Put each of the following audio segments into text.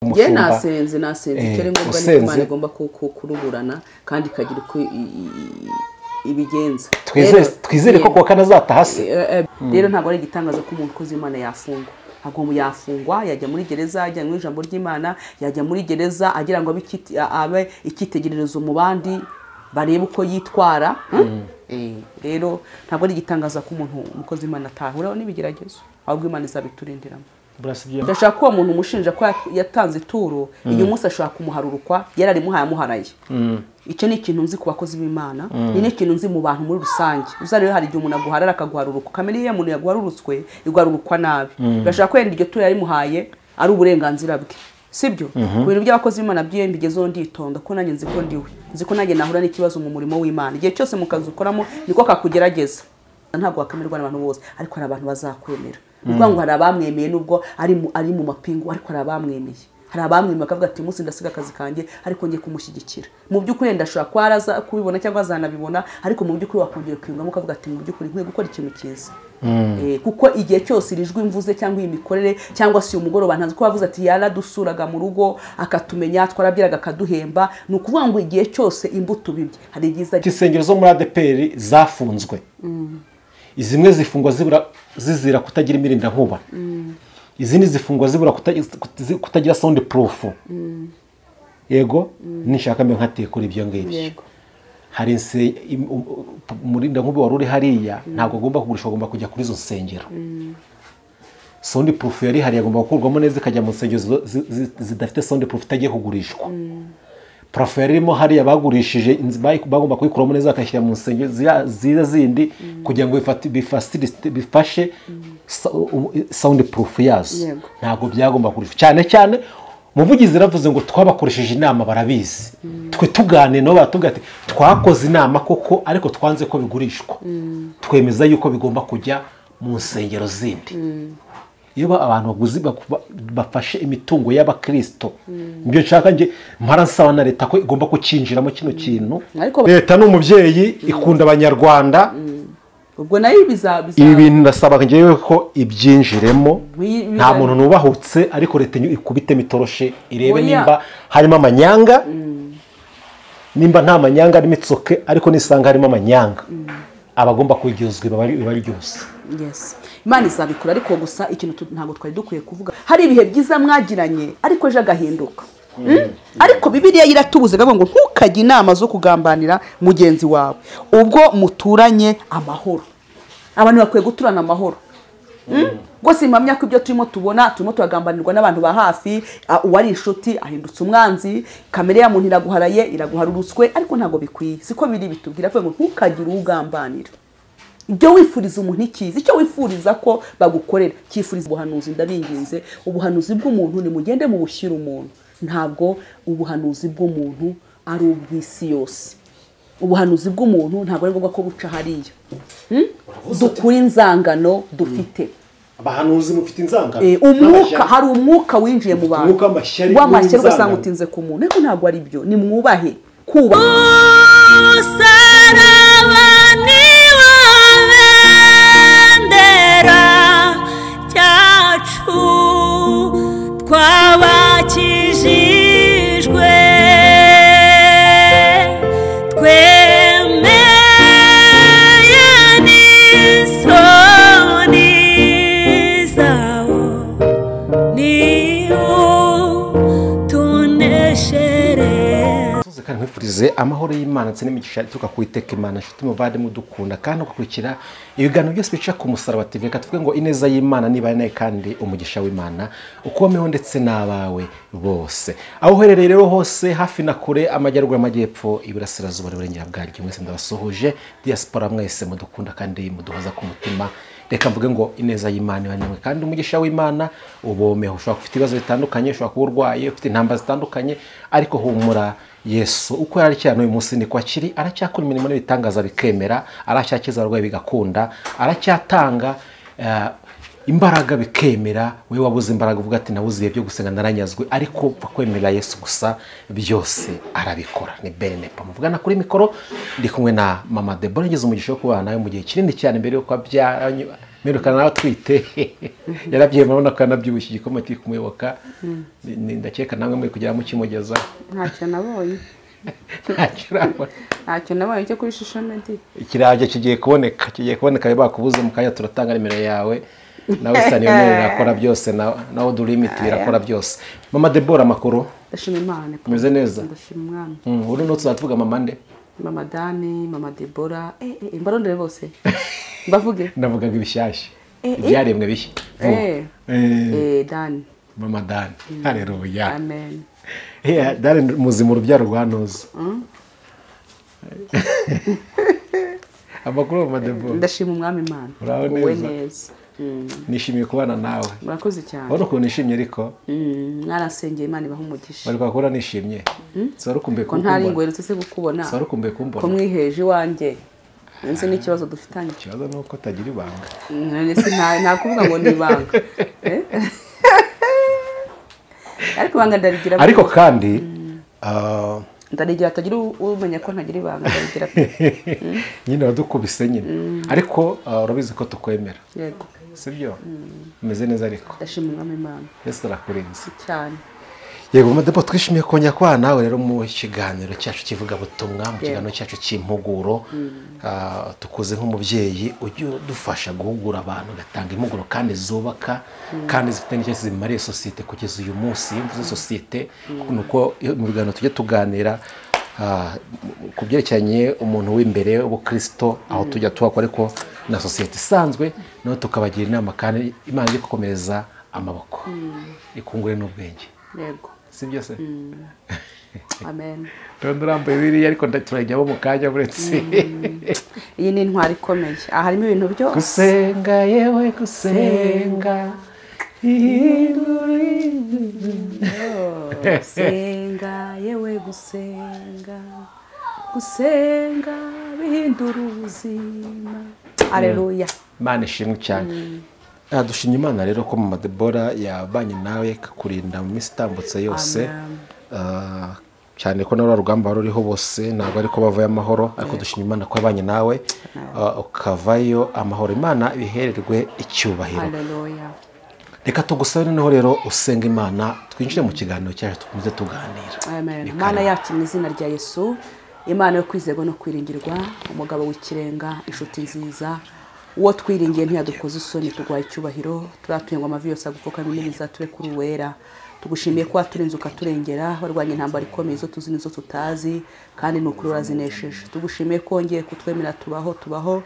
Ye nasenze kere ngombwa ni Imana igomba kuruburana kandi kagira uko ibigenza. Twizere ko kwa Azataha se. Rero ntabwo ari igitangaza ko umuntu koze Imana yafungwa. Agomba yafungwa yajya muri gereza ajya mu ijambo ry'Imana yajya muri gereza agira ngo abe ikitegererezo mu bandi barebe uko yitwara. Rero ntabwo ari igitangaza ko umuntu umukozi Imana atahura n'ibigeragezo ahubwo Imana izabiturindiramo. Ndashaka ko umuntu umushinja ko yatanze ituro iyo umunsi ashaka kumuharurukwa yarari muharaye. Icyo ni ikintu nzi ku bakozi b'Imana ni n'ikintu nzi mu bantu muri rusange. Uzarebe hari igihe umuntu aguharara akaguharuruka kamere iyo umuntu yaguharurutswe igwarurukwa nabi. Ndashaka ko iryo turo yari muhaye ari uburenganzira bwe. Sibyo ku bintu by'abakozi b'Imana byo mbigezeho nditonda ko nanjye nzi ko ndiwe nzi ko nanjye nahura n'ikibazo mu murimo w'Imana. Igihe cyose mu kazi ukoramo niko kakugerageza. Ntabwo wakamerwa n'abantu bose ariko hari abantu bazakwemera. Ubwo ngo hari abamwemeye nubwo ari mu mapingu ariko hari abamwemeye. Hari abamwemeye bakavuga ati umunsi ndasiga akazi kanjye ariko ngiye kumushyigikira. Mu by'ukuri ndashobora kwaraza kubibona cyangwa azanabibona ariko mu by'ukuri wakongera kwiyungamo ukavuga ati mu by'ukuri nkwiye gukora ikintu cyiza. Kuko igihe cyose irijwe imvuze cyangwa imikorere cyangwa si umugoroba ntazi ko bavuze ati yaradusuraga mu rugo akatumenya twarabyiraga akaduhemba. Ni ukuvuga ngo igihe cyose imbuto bibye hari igiza insengero zo muri ADEPR zafunzwe. Izimwe zifungwa zizira kutagira imirinda nkuba. Izindi zifungwa zibura kutagira sound proof. Yego nishaka mbe nkatiye kuri ibyo ngibyo. Hari umurinda nkuba waruri hariya ntabwo agomba kugurisha agomba kujya kuri izo nsengero. Sound proof yari hari agomba gukurwamo neza ikajya mu nsengero zidafite sound proof itagiye kugurishwa. Prof yarimo hariya bagurishije bagomba kuyikuramo neza akashyira mu nsengero zindi kugira ngo bifashe sound proof yazo. Ntabwo byagomba kurishwa cyane umuvugizi ravuze ngo twabakoresheje inama barabizi. Twe tugane no batubwira ati twakoze inama koko ariko twanze ko bigurishwa. Twemeza yuko bigomba kujya mu nsengero zindi. Iyo abantu baguzi bafashe imitungo y'abakristo ibyo nshaka nje mparansaba na leta ko igomba kucinjiramo kino kintu. Leta n'umubyeyi ikunda abanyarwanda. Ubwo nayo ibi bintu ndasaba ngewe ko ibyinjiremo nta muntu nubahutse ariko leta ikubite mitoroshe irebe nimba harimo amanyanga nimba nta manyanga ari mitsoke ariko nisanga harimo amanyanga abagomba kwigizwe bari byose. Yes. Imana izabikora ariko gusa ikintu ntabwo twari dukwiye kuvuga. Hari ibihe byiza mwagiranye ariko ejo agahinduka. Ariko Bibiliya iratubuze ngo ntukajye inama zo kugambanira mugenzi wawe ubwo muturanye amahoro. Abantu bakwiye guturana amahoro. Gose impamya ko ibyo turimo turagambanirwa n'abantu ba hafi uwari inshuti ahindutse umwanzi kamere ya muntu iraguharaye iraguharurutswe ariko ntago bikwiye. Siko biri bitubwira ko ntukagire ugambanira. Ibyo wifuriza umuntu ikizi icyo wifuriza ko bagukorera cyifuriza ubuhanuzi ndabinginze ubuhanuzi bw'umuntu ni mugende mu bushyira umuntu ntabwo ubuhanuzi bw'umuntu ari ubw'isi yose. Ubuhanuzi bw'umuntu ntabwo ari ngombwa ko buca hariya. Dukuri inzangano dufite abahanuzi mufite inzangano. Umwuka hari umwuka winjiye mu bantu w'amashyari ugasanga utinze ku muntu ariko ntabwo ari byo ni mwubahe kuba twabakijijwe twemeye n'isoni zawo niho tuneshereza. Kandi nkwifurize amahoro y'Imana ndetse n'imigisha ituruka ku Uwiteka Imana nshuti muvandimwe dukunda kandi ugakurikira ibiganiro byose bica ku Musaraba TV. Reka tuvuge ngo ineza y'Imana niba nayo kandi umugisha w'Imana ukomeho ndetse n'abawe bose aho uherereye rero hose hafi na kure amajyaruguru amajyepfo iburasirazuba n'uburengera bwaryo mwese ndabasuhuje diaspora mwese mudukunda kandi muduhoza ku mutima. Reka mvuge ngo ineza y'Imana ibane kandi umugisha w'Imana ubomeho. Ushobora kufite ibibazo bitandukanye ushobora kuba urwaye ufite intambara zitandukanye ariko humura Yesu uko yari cyane uyu munsi ni kwakiri aracyakora imirimo n'ibitangaza bikemera aracyakiza abarwayi bigakunda aracyatanga imbaraga bikemera. We wabuze imbaraga uvuga ati nabuze ibihe byo gusenga naranyazwe ariko kwemera Yesu gusa byose arabikora. Ni bene pamuvugana kuri mikoro ndi kumwe na mama Deborah ngeze umugisha wo kubana nayo mu gihe kinini cyane mbere yo kwabyara mperuka nawe atwite yarabyemera urabona ko yanabyibushye igikoma kiri kumuyoboka ndakeka namwe muri kugira mukimugeza ntacyo nabonye ntacyo nabonye cyo kuri shusho nadi ikirajya kigiye kuboneka bakubuze mu kanya turatanga nimero yawe nawe saniyoneri irakora byose nawe dulimiti irakora byose. Mama Debora amakuru ndashima Imana umeze neza ndashima Umwami uri no tuzavuga mama nde Mama Dani Mama Debora imbarondere bose mbavuge ndavugaga ibishyashya ibyaremwe bishya Dani Mama Dani haleluya amen Dani muzima urubyaro rwanoza amakuru Mama Debora ndashima Umwami Imana wowe neza nishimiye kubana nawe murakoze cyane wari ukuntu nishimye ariko mwarasengeye Imana ibaha umugisha bari kwakora nishimye sari ukumbuye ko ntari ingwero se gukubona sari ukumbuye kumbona ko mwiheje iwanjye nzi n'ikibazo dufitanye ikibazo ni uko utagira ibanga nta kuvuga ngo ni ibanga ariko ibanga ndarigira ariko kandi ndarigira atagira umenya ko ntagira ibanga ndarigira nyine wadukubise nyine ariko urabizi ko tukwemera yego sibyo umeze neza ariko ndashima Umwami Imana Yesu arakurinze cyane yego Madebo twishimiye kongera kwa nawe rero mu kiganiro cyacu kivuga butumwa mu kiganiro cyacu cy'impuguro tukoze nk'umubyeyi ujye dufasha guhugura abantu gatanga impuguro kandi zubaka kandi zifite n'icyo zimariye societe kugeza uyu munsi mvuze societe nuko mu biganiro tujye tuganira ku byerekeranye umuntu w'imbere w'ubukristo aho tujya tuhakora ariko na societe isanzwe naho tukabagira inama kandi Imana iri gukomereza amaboko ikungure n'ubwenge yego sibyo se amen turambuye biriya ariko turajyamo mu kanya buretse iyi ni intwari ikomeye aha harimo ibintu byose gusenga yewe gusenga gusenga yewe gusenga bihindura ubuzima haleluya Imana ishimwe cyane dushimye Imana rero ko Mama Debora yabanye nawe kakurinda mu minsi itambutse yose cyane ko nawe rugamba ruriho bose ntabwo ariko bavuye amahoro ariko dushimye Imana ko yabanye nawe ukavayo amahoro Imana ibihererwe icyubahiro haleluya reka tugusabe noneho rero usenga Imana twinjire mu kiganiro cyacu tukomeze tuganira amen Imana yacu mu izina rya Yesu Imana yo kwizerwa no kwiringirwa umugabo w'ikirenga inshuti nziza uwo twiringiye ntiyadukoze isoni turwaye icyubahiro turatuye ngo amavi yose agupfukama n'imiza tube kuri wera tugushimiye ko waturinze ukaturengera warwanye intambara ikomeye zo tuzi n'izo tutazi kandi ni ukuri urazinesheje tugushimiye ko wongeye kutwemera tubaho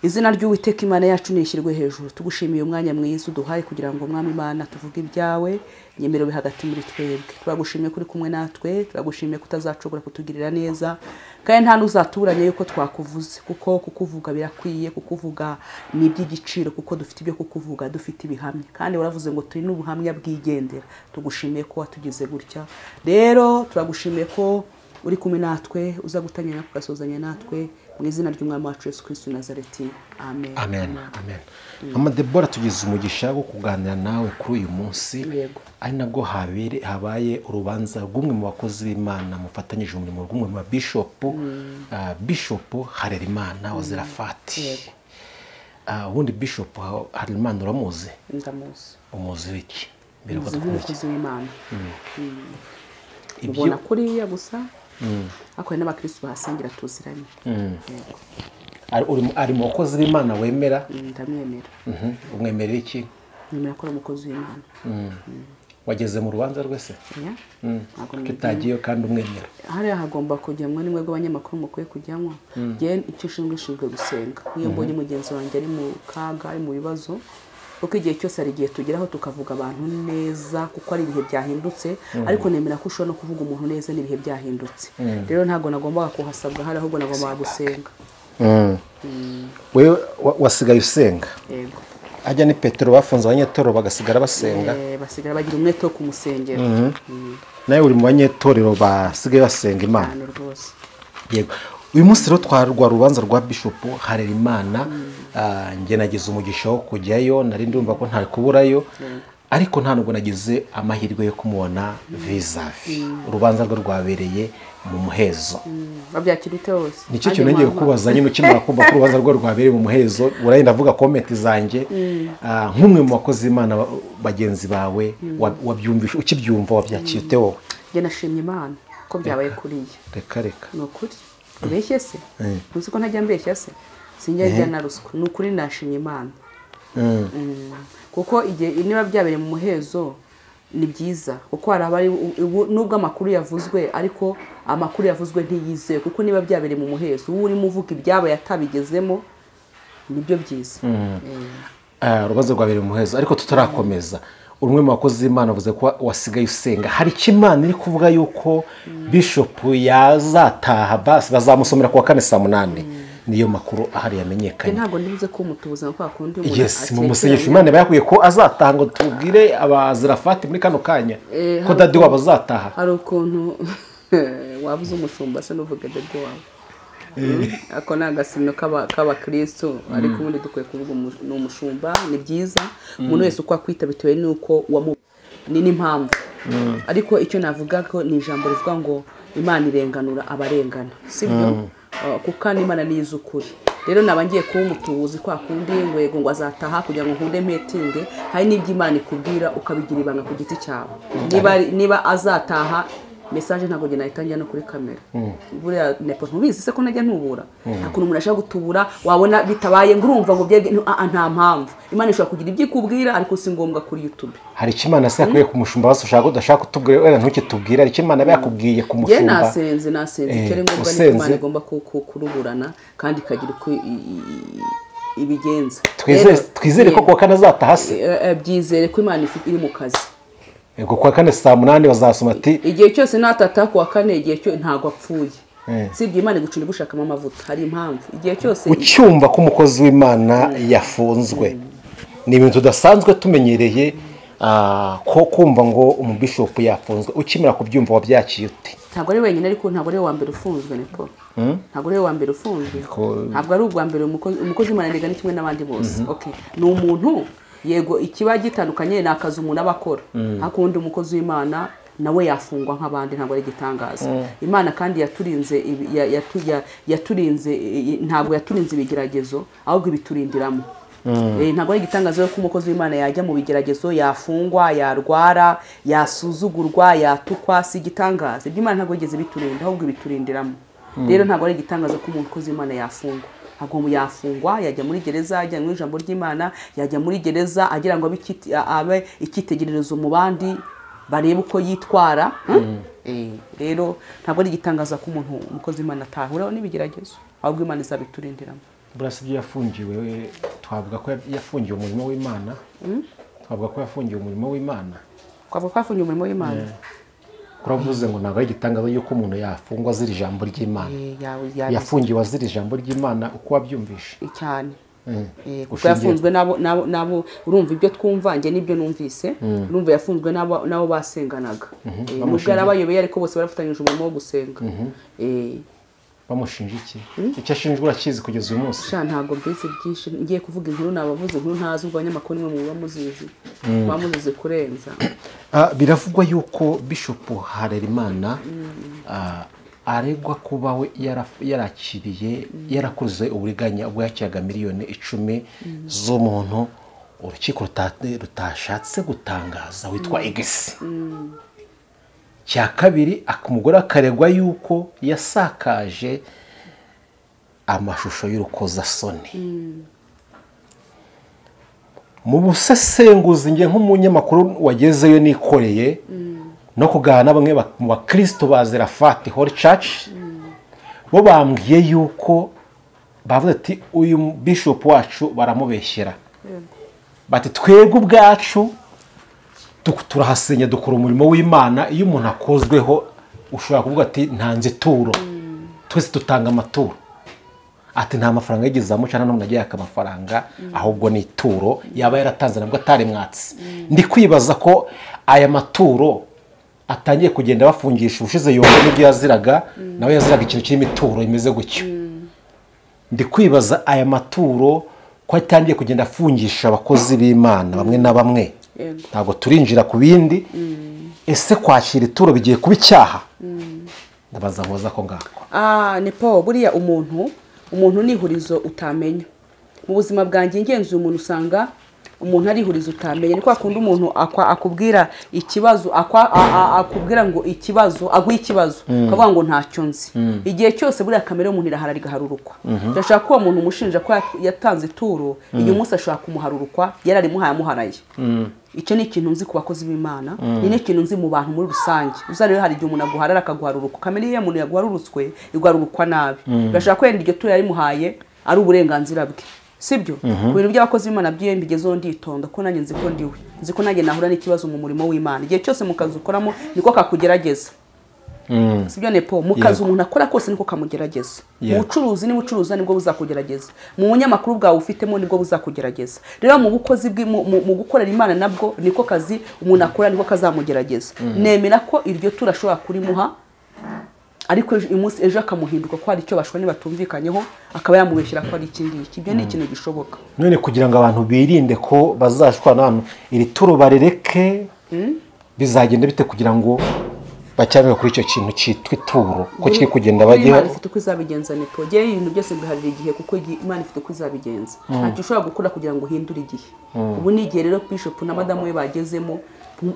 izina ry'Uwiteka Imana yacu nishyirwe hejuru tugushimiye umwanya mwiza uduhaye kugira ngo Umwami Imana tuvuge ibyawe nyemero bi hagati muri twebwe turagushimiye kuri kumwe natwe turagushimiye kutazacogora kutugirira neza kandi nta n'uzatuburanye yuko twakuvuze kuko kukuvuga birakwiye kukuvuga ni iby'igiciro kuko dufite ibyo kukuvuga dufite ibihamya kandi waravuze ngo turi n'ubuhamya bwigendera tugushimiye ko watugize gutya rero turagushimiye ko uri kumwe natwe uza gutangirana kugasozanya natwe mu izina ry'Umwami wacu Yesu Kristo Nazareti amen amen amen Mama Debora tugize umugisha wo kuganira nawe kuri uyu munsi ari nabwo habaye urubanza rw'umwe mu bakozi b'Imana mufatanyije umurimo rw'umwe mu bishop Harerimana wa Zerafati ubundi bishop Harerimana uramuzi ndamuzi umuzi wiki mbere ko umukozi w'Imana ubona kuriya gusa ako n'abakristo bahasengera tuziranye ari mu bakozi b'Imana wemera ndamwemera umwemerera iki nyemera ko ari umukozi w'Imana wageze mu rubanza rwese kitagiye kandi umwemera hariya hagomba kujyamwa nimwe rw'abanyamakuru mukwiye kujyamwa ngiye icyo nshinzwe gusenga iyo mbonye mugenzi wanjye ari mu kaga ari mu bibazo kuko igihe cyose ari igihe tugeraho tukavuga abantu neza kuko ari ibihe byahindutse ariko nemera ko ushobora no kuvuga umuntu neza n'ibihe byahindutse rero ntabwo nagombaga kuhasabwa hari ahubwo nagombaga gusenga wewe wasigaye usenga yego ajya ni Petero bafunze abanyetorero bagasigara basenga basigara bagira umwete wo kumusengera nawe uri mu banyetorero basigaye basenga Imana yego uyu munsi rero twarwa rubanza rwa Bishop Harerimana nge nagize umugisha wo kujyayo nari ndumva ko ntari kuburayo ariko nta nubwo nagize amahirwe yo kumubona vizavi urubanza rwe rwabereye mu muhezo babyakira ute hose nicyo kintu ngiye kukubaza nyine ukimara kumva ko urubanza rwe rwabereye mu muhezo uragenda avuga komenti zanjye nk'umwe mu bakozi b'Imana bagenzi bawe wabyumvisha ukibyumva wabyakira ute wowe njye nashimye Imana ko byabaye kuriya reka ni ukuri ubeshye se ntuzi ko ntajya mbeshya se sinjya njya na ruswa ni ukuri nashimye Imana kuko igihe niba byabereye mu muhezo ni byiza kuko hari abari nubwo amakuru yavuzwe ariko amakuru yavuzwe ntiyizewe kuko niba byabereye mu muhezo uwo urimo uvuga ibyabaye atabigezemo nibyo byiza urubanza rwabereye mu muhezo ariko tutarakomeza umwe mu bakozi b'Imana avuze ko wasigaye usenga hari Imana iri kuvuga yuko Bishop yazataha basi bazamusomera ku wa 4 saa 8 niyo makuru ahari yamenyekanye ntabwo ndibuze ko umutubuza kwa kundi yes mu musengesho Imana yakuye ko azataha ngo tubwire abazirafati muri kano kanya ko dadi wabo azataha hari ukuntu wabuze umushumba se n'uvuga dadi wabo ako nagasino k'abakristo ariko ubundi dukwiye kuvuga ni umushumba ni byiza umuntu wese uko akwita bitewe nuko ni n'impamvu ariko icyo navuga ko ni ijambo rivuga ngo Imana irenganura abarengana sibyo kuko Imana ni iz'ukuri rero nabangiye kuba umutubuzi kwa kundi ngo azataha kugira ngo nkunde meeting hari n'ibyo Imana ikubwira ukabigira ibanga ku giti cyawe niba azataha message ntabwo gena itangira no kuri kamera buriya nepo ntubizi se ko najya ntubura akuntu umuntu ashaka gutubura wabona bitabaye ngurumva ngo bye nta mpamvu Imana ishobora kugira ibyo ikubwira ariko si ngombwa kuri YouTube hari Imana se yakwiye ku mushumba basushaka udashaka kutubwira wera ntukitubwira hari Imana yakubwiye ku mushumba nasenze kere ngombwa ni Imana igomba kuruburana kandi ikagira uko ibigenza twizere ko kwa kana azataha se byizere ko Imana iri mu kazi Ego kwa 4 saa 8 bazasoma ati igihe cyose natata kwa 4 igihe cyo ntago apfuye sibye Imana gucunda gushakamo amavuta hari impamvu igihe cyose ucyumva ko umukozi w'Imana yafunzwe ni ibintu tudasanzwe tumenyereye ko kumva ngo umubishop yafunzwe ukimira kubyumva wabyakiye ute ntago ari wenyine ariko ntago ari wa mbere ufunzwe nepo ntago ari wa mbere ufunzwe ntabwo ari ubwa mbere umukozi w'Imana ndega ni kimwe n'abandi bose okay ni umuntu yego ikiba gitandukanye nakaza umuntu abakora hakundi umukozi w'Imana nawe yafungwa nk'abandi ntabwo ari gitangaza Imana kandi yaturinze ntabwo yaturinze ibigeragezo ahubwo ibiturindiramo ntabwo ari gitangaza ko umukozi w'Imana yajya mu bigeragezo yafungwa yarwara yasuzugurwa yatukwa si gitangaza iby'Imana ntabwo yigeze biturinda ahubwo ibiturindiramo rero ntabwo ari gitangaza ko umukozi w'Imana yafungwa agomba yafungwa yajya muri gereza ajya mu ijambo ry'Imana yajya muri gereza agira ngo abe ikitegererezo mu bandi barebe uko yitwara rero ntabwo ari gitangaza ko umuntu umukozi w'Imana atahura n'ibigeragezo ahubwo Imana izabiturindiramo burasibye yafungiwe twavuga ko yafungiwe umurimo w'Imana twavuga ko yafungiwe umurimo w'Imana twavuga ko yafungiwe umurimo w'Imana kuravuze ngo ntabwo ari gitangaza yuko umuntu yafungwa azira ijambo ry'Imana yafungiwe azira ijambo ry'Imana uko wabyumvishe cyane kuko yafunzwe nabo urumva ibyo twumva nge nibyo numvise urumva yafunzwe nabo basenganaga nubwo arabayobeye ariko bose barafatanyije umurimo wo gusenga bamushinja iki icyo ashinjwa urakizi kugeza uyu munsi ntabwo mbizi byinshi ngiye kuvuga inkuru nabavuze inkuru ntazi ubwo abanyamakuru nimwe mu bamuzizi bamuzize kurenza biravugwa yuko Bishop Harerimana aregwa kuba we yarakiriye yarakoze uburiganya ubwo yakiraga miliyoni 10 z'umuntu urukiko rutashatse gutangaza witwa Igihe cya kabiri akumugora akaregwa yuko yasakaje amashusho y'urukozasoni mu busesenguzi nge nk'umunyamakuru wagezeyo nikoreye no kuganira bamwe mu bakristo ba Zerafati Holy Church bo bambwiye yuko bavuze ati uyu bishop wacu baramubeshyera bati twebwe ubwacu turahasenya dukora umurimo w'Imana iyo umuntu akozweho ushobora kuvuga ati ntanze turo twese tutanga amaturo ati nta mafaranga yigezamo cyane no nagiye akamafaranga ahubwo ni turo yaba yaratanze nabwo atari mwatsi ndi kwibaza ko aya maturo atangiye kugenda bafungisha ubushize yongo n'ibyo yaziraga nawe yaziraga ikintu kirimo ituro imeze gutyo ndi kwibaza aya maturo ko atangiye kugenda afungisha abakozi b'Imana bamwe na bamwe ntabwo turinjira ku bindi. Ese kwakira ituro bigiye kuba icyaha? Ndabaza nkoza ko ngako. Ni po buriya umuntu ni ihurizo utamenya mu buzima bwanjye. Ingenzi umuntu usanga umuntu ari ihurizo utamenya. Ni kwa kundi umuntu akubwira ikibazo akubwira ngo ikibazo aguye ikibazo akavuga ngo ntacyo nzi. Igihe cyose buriya kamere y'umuntu irahara rigaharurukwa. Ndashaka ko umuntu umushinja ko yatanze ituro igihe umunsi ashaka kumuharurukwa yararimuhaye amuharaye. Icyo ni ikintu nzi ku bakozi b'Imana, ni n'ikintu nzi mu bantu muri rusange. Uzarebe hari igihe umuntu aguharara akaguharuruka. Kamere y'umuntu yaguharurutswe iguharurukwa nabi. Ndashaka ko yenda iryo turo yarimuhaye ari uburenganzira bwe. Sibyo? Ku bintu by'abakozi b'Imana byiye mbigezeho nditonda ko nanjye nzi ko ndiwe. Nzi ko nanjye nahura n'ikibazo mu murimo w'Imana. Igihe cyose mu kazi ukoramo niko kakugerageza. Sibyo nepo mu kazi umuntu akora kose niko kamugerageza. Mu bucuruzi ni bucuruza nibwo buzakugerageza. Mu munyamakuru bwawe ufitemo nibwo buzakugerageza. Rero mu bukozi mu gukorera Imana nabwo niko kazi umuntu akora niko kazamugerageza. Nemera ko iryo turashobora kurimuha ariko umunsi ejo akamuhinduka ko hari icyo bashobora nibatumvikanyeho akaba yamubeshyira ko ari ikindi. Ibyo ni ikintu gishoboka. None kugira ngo abantu birinde ko bazashwana n'abantu iri turo barereke bizagenda bite kugira ngo bacyarwe kuri icyo kintu cyitwa ituro ko kiri kugenda bagiye. Imana ifite uko izabigenza ni project y'ibintu byose biharira igihe kuko Imana ifite uko izabigenza. Ntacyo ushobora gukora kugira ngo uhindure igihe. Ubu ni igihe rero Bishop na Madamu we bagezemo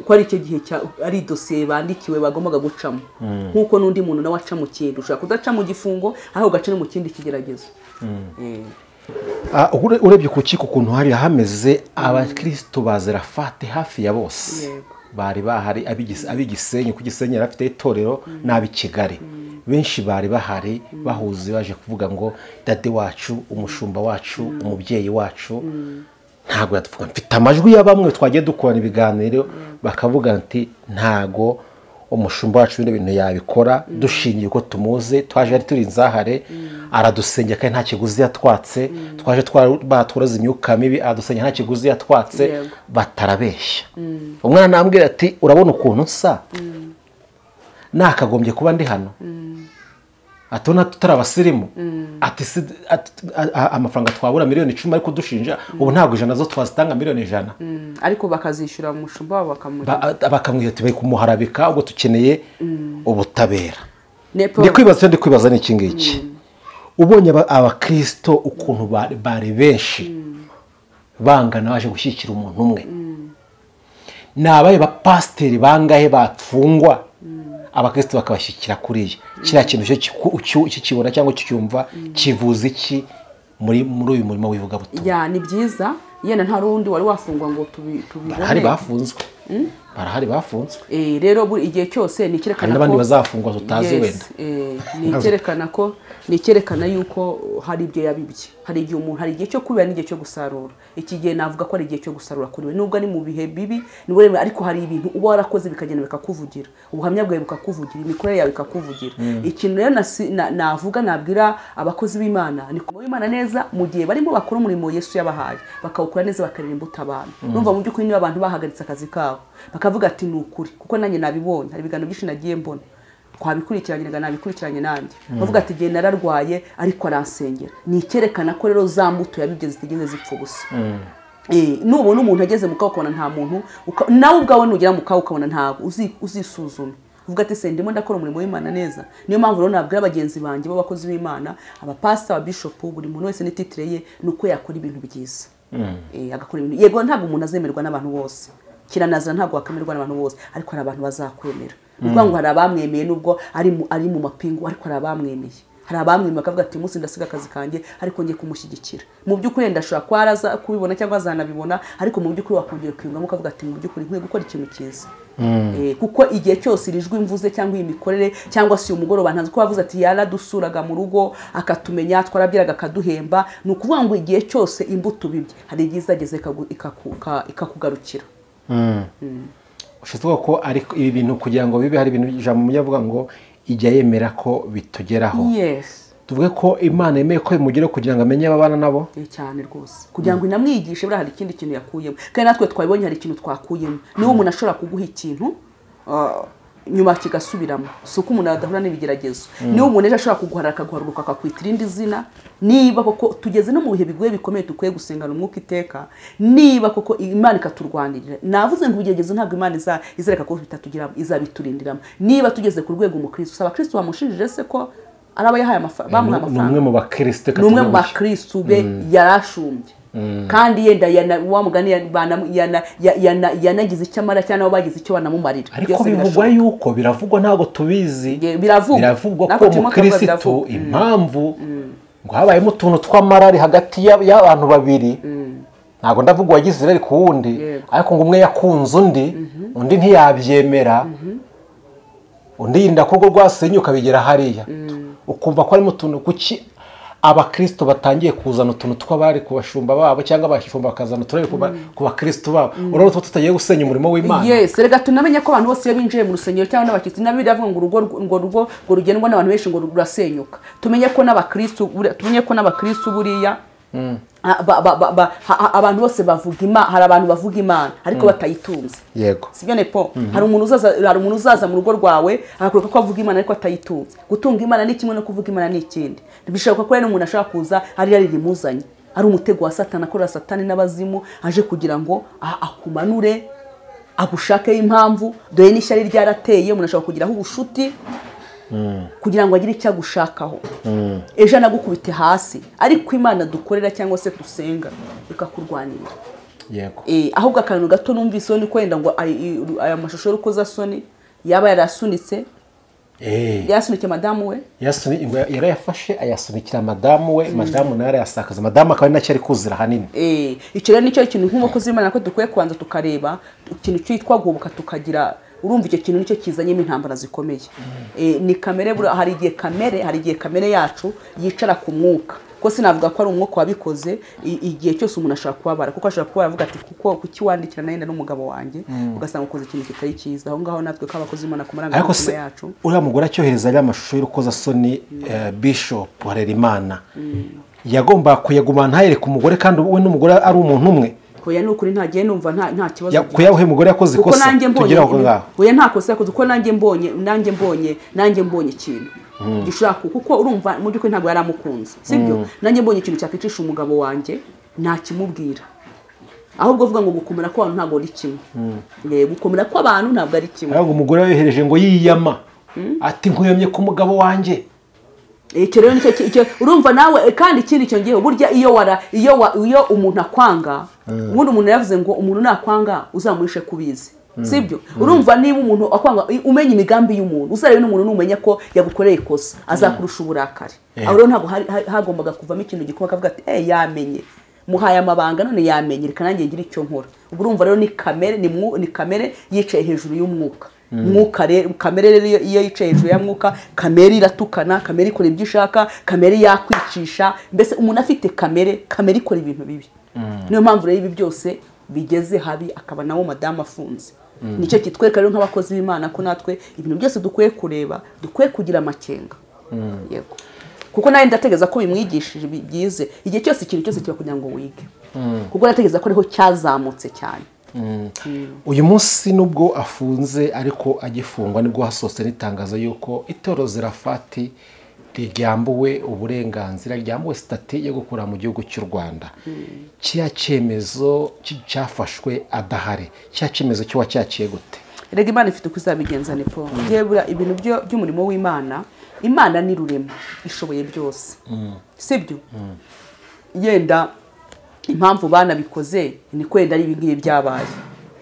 ko ari icyo gihe ari dosiye bandikiwe bagombaga gucamo. Nkuko n'undi muntu nawe aca mu kintu ushaka kudaca mu gifungo aho ugaca no mu kindi kigeragezo. Urebye ku kiko kuntu hari hameze abakristo bazerafate hafi ya bose. Bari bahari abigisenyi ku Gisenyi yarafite itorero nabi Kigali. Benshi bari bahari bahuze baje kuvuga ngo dade wacu, umushumba wacu, umubyeyi wacu. Ntago yatuvuga mfite amajwi ya bamwe twagiye dukorana ibiganiro bakavuga nti ntago umushumba wacu ibintu yabikora dushingiye ko tumuze twaje ari turi inzahare aradusengera kandi nta kiguzi yatwatse twaje twaturaza imyuka mibi aradusengera nta kiguzi yatwatse batarabeshya. Umwana nambwira ati urabona ukuntu nsa nakagombye kuba ndi hano atona tutarabasirimu ati amafaranga twabura miliyoni 10 ariko dushinja ubu ntabwo ijana zo twazitanga miliyoni 100 ariko bakazishura umushumba bakamwira ati bari kumuharabika ubwo tukeneye ubutabera. Ndi kwibaza n'iki ngiki ubonye abakristo ukuntu bari benshi bangana baje gushyikira umuntu umwe nabaye ba pasiteri bangahe bapfungwa abakristo bakabashyikira kuriya kiriya kintu cyo kibona cyangwa cyumva kivuze iki muri uyu murimo wivuga butumwa. Ni byiza yena nta rundi wari wafungwa ngo tubibone. Hari bafunzwe barahari bafunzwe. Rero igihe cyose ni cyerekana ko n'abandi bazafungwa tutazi wenda. Ni cyerekana ko ni cyerekana yuko hari ibyo yabibye. Hari igihe umuntu hari igihe cyo kubera n'igihe cyo gusarura. Iki gihe navuga ko ari igihe cyo gusarura kuri we nubwo ari mu bihe bibi niwe ariko hari ibintu uba warakoze bikagenda bikakuvugira. Ubuhamya bwawe bukakuvugira, imikorere yawe bikakuvugira. Ikintu rero navuga nabwira abakozi b'Imana ni ko Imana neza mu gihe barimo bakora umurimo Yesu yabahaye bakawukora neza bakaririmba abantu. Numva mu by'ukuri niba abantu bahagaritse akazi kabo bakavuga ati ni ukuri kuko nanjye nabibonye hari ibiganiro byinshi nagiye mbona twabikurikiranye nabikurikiranye nanjye bavuga ati gihe nararwaye ariko aransengera. Ni cyerekana ko rero za mbuto yabigeze zigeze zipfa gusa. Nubona umuntu ageze mu kawo ukabona nta muntu nawe ubwawe nugera mu kawo ukabona ntago uzisuzuma uvuga ati se ndimo ndakora umurimo w'Imana neza. Niyo mpamvu rero nabwira abagenzi banjye b'abakozi b'Imana abapastor ababishop buri muntu wese n'ititre ye nuko yakora ibintu byiza. Agakora ibintu yego ntago umuntu azemerwa n'abantu bose kiranazira ntago wakamerwa n'abantu bose ariko hari abantu bazakwemera. Ubwo ngo hari abamwemeye nubwo ari mu mapingu ariko hari abamwemeye. Hari abamwemeye bakavuga ati umunsi ndasiga akazi kanjye ariko ngiye kumushyigikira. Mu by'ukuri ndashobora kwaraza kubibona cyangwa azanabibona ariko mu by'ukuri wakongera kwiyungamo ukavuga ati mu by'ukuri nkwiye gukora ikintu cyiza. Kuko igihe cyose irijwe imvuze cyangwa imikorere cyangwa si umugoroba ntazi ko bavuze ati yaradusuraga mu rugo akatumenya twarabyiraga akaduhemba. Ni ukuvuga ngo igihe cyose imbuto bibye hari igihe izageze ikakugarukira. Ushobora ko ari ibi bintu kugira ngo bibe hari ibintu ijambo muyavuga ngo ijya yemera ko bitugeraho. Tuvuge ko Imana yemeye ko bimugire kugira ngo amenye abana nabo cyane rwose kugira ngo inamwigishe buri hari ikindi kintu yakuyemo kandi natwe twabibonye hari ikintu twakuyemo. Niwe umuntu ashobora kuguha ikintu nyuma kigasubiramo si uko umuntu adahura n'ibigeragezo niba umuntu ejo ashobora kuguharara akaguharuruka akakwita irindi zina niba koko tugeze no mu bihe bigoye bikomeye dukwiye gusengana umwuka iteka niba koko Imana ikaturwanirira navuze ngo ibigeragezo ntabwo Imana izareka ko bitatugira izabiturindiramo niba tugeze ku rwego umukristo usaba Kristo bamushijije se ko araba yahaye bamuhaye amafaranga numwe mu bakristo numwe mu bakristo be yarashumbye kandi yenda wa mugani yanagize icyo amara cyangwa bagize icyo banamumarira ariko bivugwa yuko biravugwa ntabwo tubizi biravugwa ko mu Kristo impamvu ngo habayemo utuntu tw'amarari hagati y'abantu babiri ntabwo ndavuga uwagize irari ku wundi ariko ngo umwe yakunze undi ntiyabyemera undi yinda ko rwasenyuka bigera hariya ukumva ko harimo utuntu kuki abakristo batangiye kuzana utuntu tw'abari kubashumba babo cyangwa abashumba bakazana uturere ku bakristo babo urabona tutagiye gusenya umurimo w'Imana yes rega tunamenye ko abantu bose binjiye mu rusengero cyangwa n'abakristo nabiri avuga ngo urugo rugendwa n'abantu benshi ngo rurasenyuka tumenye ko n'abakristo buriya abantu bose bavuga Imana hari abantu bavuga Imana ariko batayitunze yego sibyo nepo hari umuntu uzaza mu rugo rwawe akakuruka ko avuga Imana ariko atayitunze gutunga Imana ni kimwe no kuvuga Imana ni ikindi bishoboka ko rero umuntu ashaka kuza ari rimuzanye ari umutego wa Satani akorera Satani n'abazimu aje kugira ngo akumanure agushakeho impamvu dore n'ishyari ryarateye umuntu ashaka kugiraho ubushuti kugira ngo agire icyo agushakaho ejo nagukubite hasi ariko Imana dukorera cyangwa se dusenga ikakurwanirira yego ahubwo akantu gato numvise ni kwenda ngo aya mashusho y'urukozasoni yaba yarasunitse yasunike madamu we yarayafashe ayasunikira madamu we madamu nawe arayasakaza madamu akaba ari nacyo ari kuzira hanini icyo rero nicyo kintu nk'umukozi w'Imana ko dukwiye kubanza tukareba ikintu cyitwa guhubuka tukagira urumva icyo kintu nicyo kizanyemo intambara zikomeye ni kamere hari igihe kamere yacu yicara ku mwuka ko sinavuga ko ari umwuka wabikoze igihe cyose umuntu ashaka kubabara kuko ashaka kuba avuga ati kuki wandikira nayenda n'umugabo wanjye ugasanga ukoze ikintu kitari cyiza aho ngaho natwe k'abakozi Imana ku marangamutima yacu uriya mugore acyohereza ya mashusho y'urukozasoni Bishop Harerimana yagomba kuyagumana ntayereke umugore kandi we n'umugore ari umuntu umwe hoya n'ukuri ntagiye numva nta kibazo kuyahe umugore yakoze ikosa tugira aho ngaho hoya nta kosa yakoze uko nanjye mbonye ikintu gishaka kuko urumva mu by'ukuri ntabwo yaramukunze sibyo nanjye mbonye ikintu cyakicisha umugabo wanjye nta kimubwira ahubwo uvuga ngo gukomera ko abantu ntabwo ari kimwe gukomera ko abantu ntabwo ari kimwe ahubwo umugore yohereje ngo yiyama ati nkuyamye ku mugabo wanjye icyo rero nicyo urumva nawe kandi ikindi cyo ngiye burya iyo umuntu akwanga ubundi umuntu yavuze ngo umuntu nakwanga uzamurishe kubizi sibyo urumva niba umuntu akwanga umenya imigambi y'umuntu uzarebe n'umuntu numenya ko yagukoreye ikosa azakurusha uburakari aho rero ntabwo hagombaga kuvamo ikintu gikoma akavuga ati yamenye muhaye amabanga none yamenye reka nanjye ngira icyo nkora urumva rero ni kamere yicaye hejuru y'umwuka kamere rero iyo yicaye hejuru ya mwuka kamere iratukana kamere ikora ibyo ishaka kamere yakwicisha mbese umuntu afite kamere ikora ibintu bibi niyo mpamvu rero ibi byose bigeze habi akaba nawo madamu afunze nicyo kitwereka rero nk'abakozi b'Imana ko natwe ibintu byose dukwiye kureba dukwiye kugira amakenga yego kuko nawe ndategeza ko bimwigishije byize igihe cyose ikintu cyose kiba kugira ngo wige kuko ndategeza ko ariho cyazamutse cyane uyu munsi nubwo afunze ariko agifungwa nibwo hasohotse n'itangazo yuko itorero Zerafati ryambuwe uburenganzira ryambuwe stati yo gukora mu gihugu cy'u Rwanda cya cyemezo cyafashwe adahari cya cyemezo cyo wacyaciye gute rega Imana ifite uko izabigenza ni po yebura ibintu by'umurimo w'Imana Imana ni rurema ishoboye byose sibyo yenda impamvu banabikoze ni kwenda ari ibingiye byabaye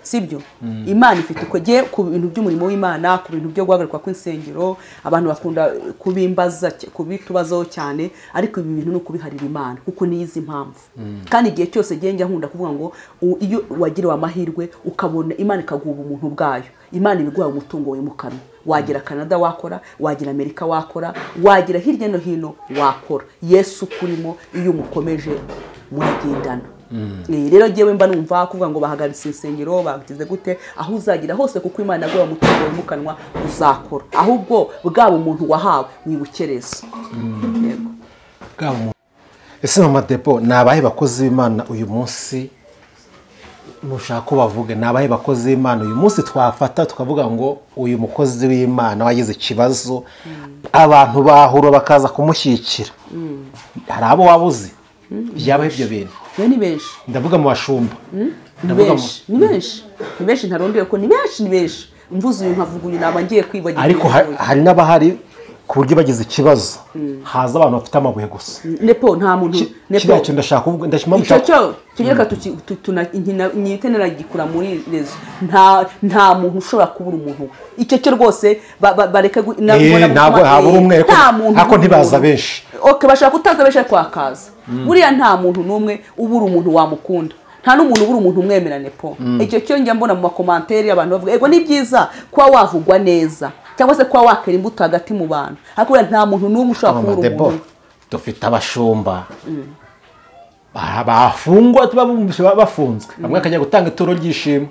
sibyo Imana ifite uko giye ku bintu by'umurimo w'Imana ku bintu byo guhagarikwa kw'insengero abantu bakunda kubimbaza kubitubazaho cyane ariko ibi bintu no kubiharira Imana kuko niyizi impamvu kandi igihe cyose njya nkunda kuvuga ngo iyo wagiriwe amahirwe ukabona Imana ikaguha umuntu bwayo Imana ibiguha umutungo wimukanwa wagira Canada wakora wagira Amerika wakora wagira hirya no hino wakora Yesu kurimo iyo umukomeje muragendana rero ngewe mba numva kuvuga ngo bahagaritse insengero bagize gute aho uzagira hose kuko Imana yaguha umutungo wimukanwa uzakora ahubwo bwabo umuntu wahawe wibukereza yego bwabo ese mama Depo nabahe bakozi b'Imana uyu munsi nushaka ko bavuge ni abahe bakozi b'Imana uyu munsi twafata tukavuga ngo uyu mukozi w'Imana wagize ikibazo abantu bahura bakaza kumushyikira hari abo wabuze byabaho ibyo bintu ni benshi ndavuga mu bashumba ni benshi ntarondeye ko ni benshi mvuze uyu nkavuga uyu naba ngiye kwibagira ariko hari n'abahari ku buryo bagize ikibazo haza abantu bafite amabuye gusa nepo nta muntu nepo cyo ndashaka kuvuga cyo kigereka nyitenera gikura muri rezo nta muntu ushobora kubura umuntu icyo cyo rwose bareka ntabwo habura umwe hako ntibaza benshi okay bashaka kutaza benshi kwakaza buriya nta muntu numwe ubura umuntu wamukunda nta n'umuntu ubura umuntu umwemerane po icyo cyo njya mbona mu makomantere y'abantu bavuga ego ni byiza kuba wavugwa neza cyangwa se kuba wakera imbuto hagati mu bantu ariko nta muntu n'umwe ushobora kubura umuntu dufite abashumba bafungwa bafunzwe bamwe akajya gutanga ituro ry'ishimwe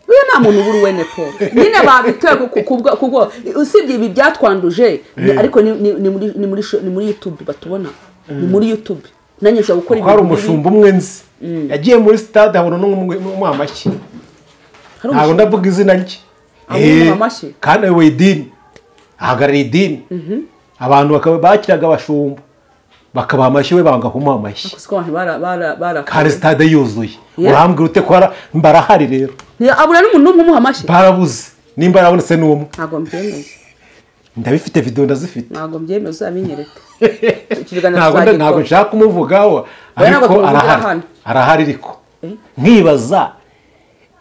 uyu nta muntu ubura uwene po nyine babitoye kubwo usibye ibi byatwanduje ariko ni muri YouTube batubona ni muri YouTube nanjye nshobora gukora ibintu hari umushumba umwe nzi yagiye muri stade habona n'umwamashyi ntabwo ndavuga izina rye kandi we idini ahagarariye idini abantu bakiraga abashumba bakabaha amashyi we banga kumuha amashyi kandi stade yuzuye urambwira ute ko barahari rero abura n'umuntu n'umwe umuha amashyi barabuze nimba arabonetse n'umwe ntabwo mbyemeye ndabifite video ndazifite ntabwo mbyemeye uzabinyereka ntabwo nshaka kumuvugaho ariko arahari ariko nkibaza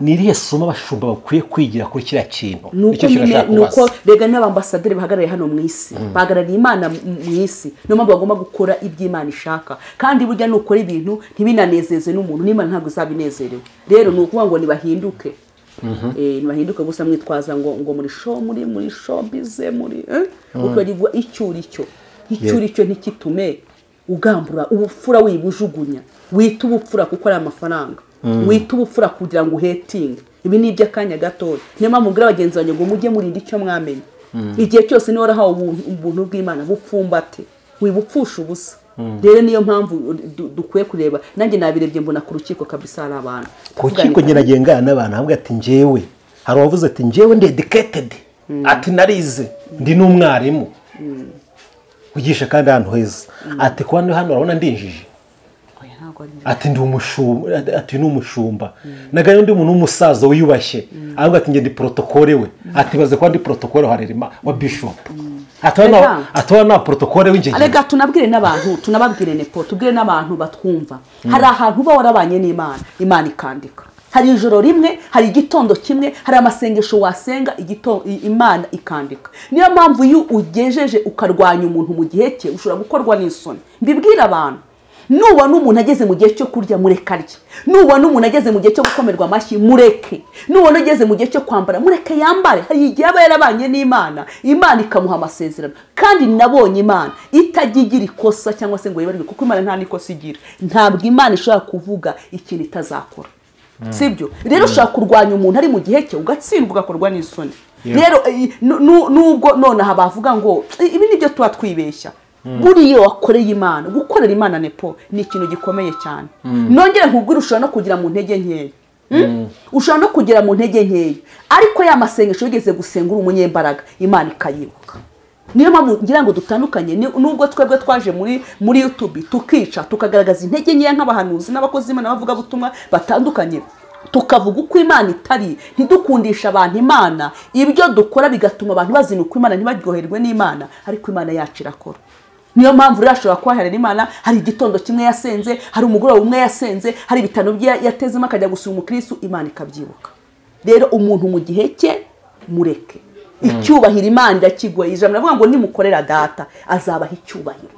niriye somo abashumba bakwiye kwigira kuri kiriya kintu nicyo kirashaka kubaza nuko rega n'abambasaderi bahagarariye hano mu isi bahagarariye Imana mu isi niyo mpamvu bagomba gukora iby'Imana ishaka kandi burya nukora ibintu ntibinanezeze n'umuntu n'Imana ntabwo izabinezerewe rero ni ukuvuga ngo nibahinduke nibahinduke gusa mwitwaza ngo muri show muri showbize muri ukarigwa icyuricyo ntikitume ugambura ubupfura wibujugunya wita ubupfura kuko ari amafaranga wita ubupfura kugira ngo uhetinge ibi ni iby'akanya gatoya niyo mpamvu mbwira abagenzi banjye ngo mujye murinda icyo mwamenye igihe cyose niba warahawe ubuntu bw'Imana bupfumbate wibupfusha ubusa rero niyo mpamvu dukwiye kureba nanjye nabirebye mbona ku rukiko kabisa hari abantu ku rukiko nyine agengana n'abantu avuga ati njyewe hari uwavuze ati njyewe ndi educated ati narize ndi n'umwarimu wigisha kandi ahantu heza ati kuba hano urabona ndinjije ati ndi umushumba ati ni umushumba nagaye undi muntu w'umusaza wiyubashye avuga ati ngende protokole we ati baze kwa ndi protokole harerima wa bishop atwana na protokole w'injye arega tunabwire n'abantu tunababwire nepo tubwire n'abantu batwumva hari ahantu uba warabanye n'Imana Imana ikandika hari ijoro rimwe hari igitondo kimwe hari amasengesho wasenga Imana ikandika niyo mpamvu iyo ugejeje ukarwanya umuntu mu gihe cye ushobora gukorwa n'isoni mbibwira abantu nubona umuntu ageze mu gihe cyo kurya mureka rye nubona umuntu ageze mu gihe cyo gukomerwa amashyi mureke nubona ageze mu gihe cyo kwambara mureke yambare hari igihe aba yarabanye n'Imana Imana ikamuha amasezerano kandi nabonye Imana itagigira ikosa cyangwa se ngo yibarirwe kuko Imana nta nikosa igira ntabwo Imana ishobora kuvuga ikintu itazakora sibyo rero ushaka kurwanya umuntu ari mu gihe cye ugatsindwa ugakorwa n'isoni rero nubwo none aha bavuga ngo ibi nibyo tuba twibeshya buriya wakoreye Imana gukorera Imana nepo ni ikintu gikomeye cyane nongere nkubwire ushobora no kugira mu ntege nkeya ushobora no kugira mu ntege nkeya ariko ya masengesho yigeze gusenga uri umunyembaraga Imana ikayibuka niyo mpamvu ngira ngo dutandukanye nubwo twebwe twaje muri YouTube tukica tukagaragaza intege nkeya nk'abahanuzi n'abakozi b'Imana bavuga butumwa batandukanye tukavuga uko Imana itari ntidukundisha abantu Imana ibyo dukora bigatuma abantu bazinuka Imana ntibaryoherwe n'Imana ariko Imana yacu irakora niyo mpamvu rero ashobora kubaharira Imana hari igitondo kimwe yasenze hari umugoroba umwe yasenze hari ibitano bye yatezemo akajya gusura umukristo Imana ikabyibuka rero umuntu mu gihe cye mureke icyubahiro Imana irakigwaye ijambo navuga ngo nimukorera data azabaha icyubahiro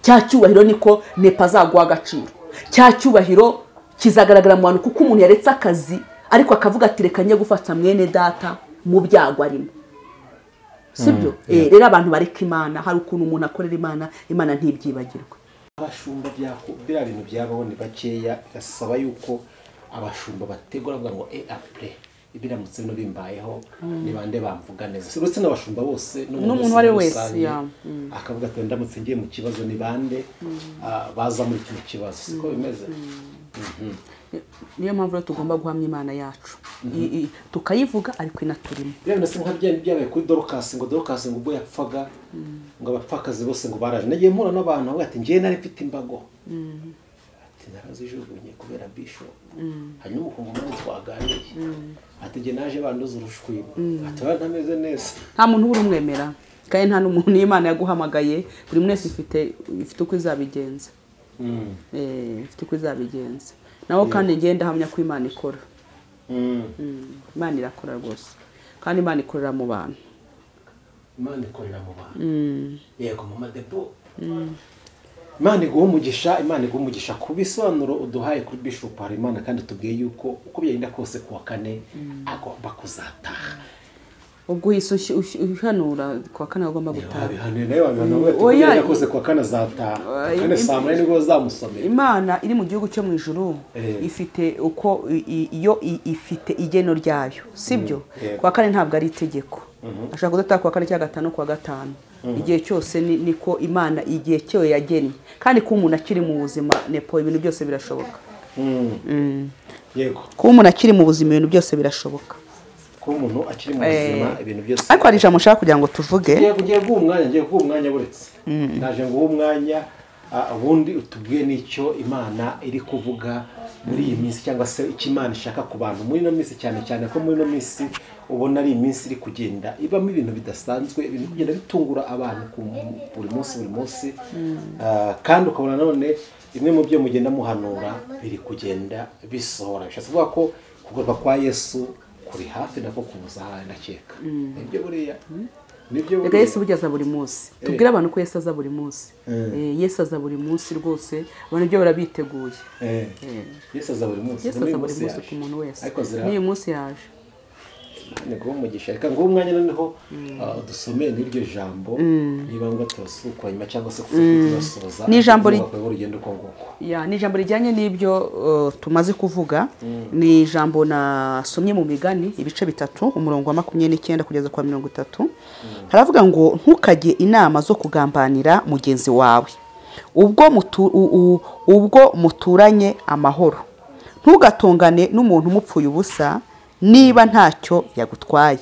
cya cyubahiro niko nepa azagwa agaciro cya cyubahiro kizagaragara mu bantu kuko umuntu yaretse akazi ariko akavuga ati reka njye gufata mwene data mu byago arimo sibyo rero abantu bareka Imana hari ukuntu umuntu akorera Imana ntibyibagirwe abashumba bya bintu byabaho ni bakeya gasaba yuko abashumba bategura bavuga ngo ADEPR ibiramutse no bimbayeho ni bande bamvuga neza uretse n'abashumba bose n'umuntu wari wese akavuga ati ndamutse ngiye mu kibazo ni bande baza muri kino kibazo siko bimeze niyo mpamvu rero tugomba guhamya Imana yacu tukayivuga ariko inaturimo. Rero nase nka byabaye kuri Dorcas ngo ubwo yapfaga ngo abapfakazi bose ngo baraje nagiye mpura n'abantu bati ngiye nari mfite imbago ati narazijugunye kubera bishop hanyuma ukumva umuntu twaganiye ati ngiye naje banduza urushwima ati barameze neza. Nta muntu uri umwemera kandi nta n'umuntu Imana yaguhamagaye, buri mwese ifite uko izabigenza. Ifite uko izabigenza naho kandi ngenda hamya ko Imana ikora. Imana irakora rwose kandi Imana ikorera mu bantu. Imana ikorera mu bantu. Yego mu madepo. Imana iguha umugisha ku bisobanuro uduhaye kuri Bishop Harimana, kandi tubwiye yuko uko byagenda kose kuwa kane agomba kuzataha. Ubwo uhanura kuwa kane agomba gutaha. Bihanure nayo abantu kose kuwa kane azataha. Kane saa moya nibwo zamusomera. Imana iri mu gihugu cyo mu ijuru ifite uko iyo ifite igeno ryayo, sibyo? Kuwa kane ntabwo ari itegeko. Ashaka kudataha kuwa kane cyangwa gatanu kuwa gatanu. Igihe cyose niko Imana igihe cyo yagennye, kandi ko umuntu akiri mu buzima nepo ibintu byose birashoboka. Yego. Ko umuntu akiri mu buzima ibintu byose birashoboka. Ko umuntu akiri mu buzima ibintu byose. Ariko hari ijambo nshaka kugira ngo tuvuge. Ngiye guha umwanya buretse. Naje ngo umwanya ubundi utubwiye n'icyo Imana iri kuvuga muri iyi minsi, cyangwa se icyo Imana ishaka ku bantu muri ino minsi, cyane ko muri ino minsi ubona ari iminsi iri kugenda ibamo ibintu bidasanzwe, ibintu kugenda bitungura abantu buri munsi kandi ukabona none bimwe mu byo mugenda muhanura biri kugenda bisohora. Bishatse kuvuga ko kugaruka kwa Yesu kuri hafi nako kuza ndakeka. Nibyo buriya Reka Yesu bujyaza buri munsi. Tubwire abantu ko Yesu aza buri munsi. Yesu aza buri munsi rwose. Abantu byo barabiteguye. Yesu aza buri munsi. Yesu aza buri munsi ku muntu wese. N'uyu munsi yaje. Nego umugisha. Reka ngo umwanya noneho dusomeye n'iryo jambo niba ngo turasukwa nyuma cyangwa se kuzasoza. Ni ijambo urugendo kongo. Ni ijambo rijyanye n'ibyo tumaze kuvuga. Ni ijambo nasomye mu Migani ibice 3 umurongo wa 29 kugeza kwa 30. Haravuga ngo ntukajye inama zo kugambanira mugenzi wawe ubwo muturanye amahoro. Ntugatongane n'umuntu umupfuye ubusa niba ntacyo yagutwaye.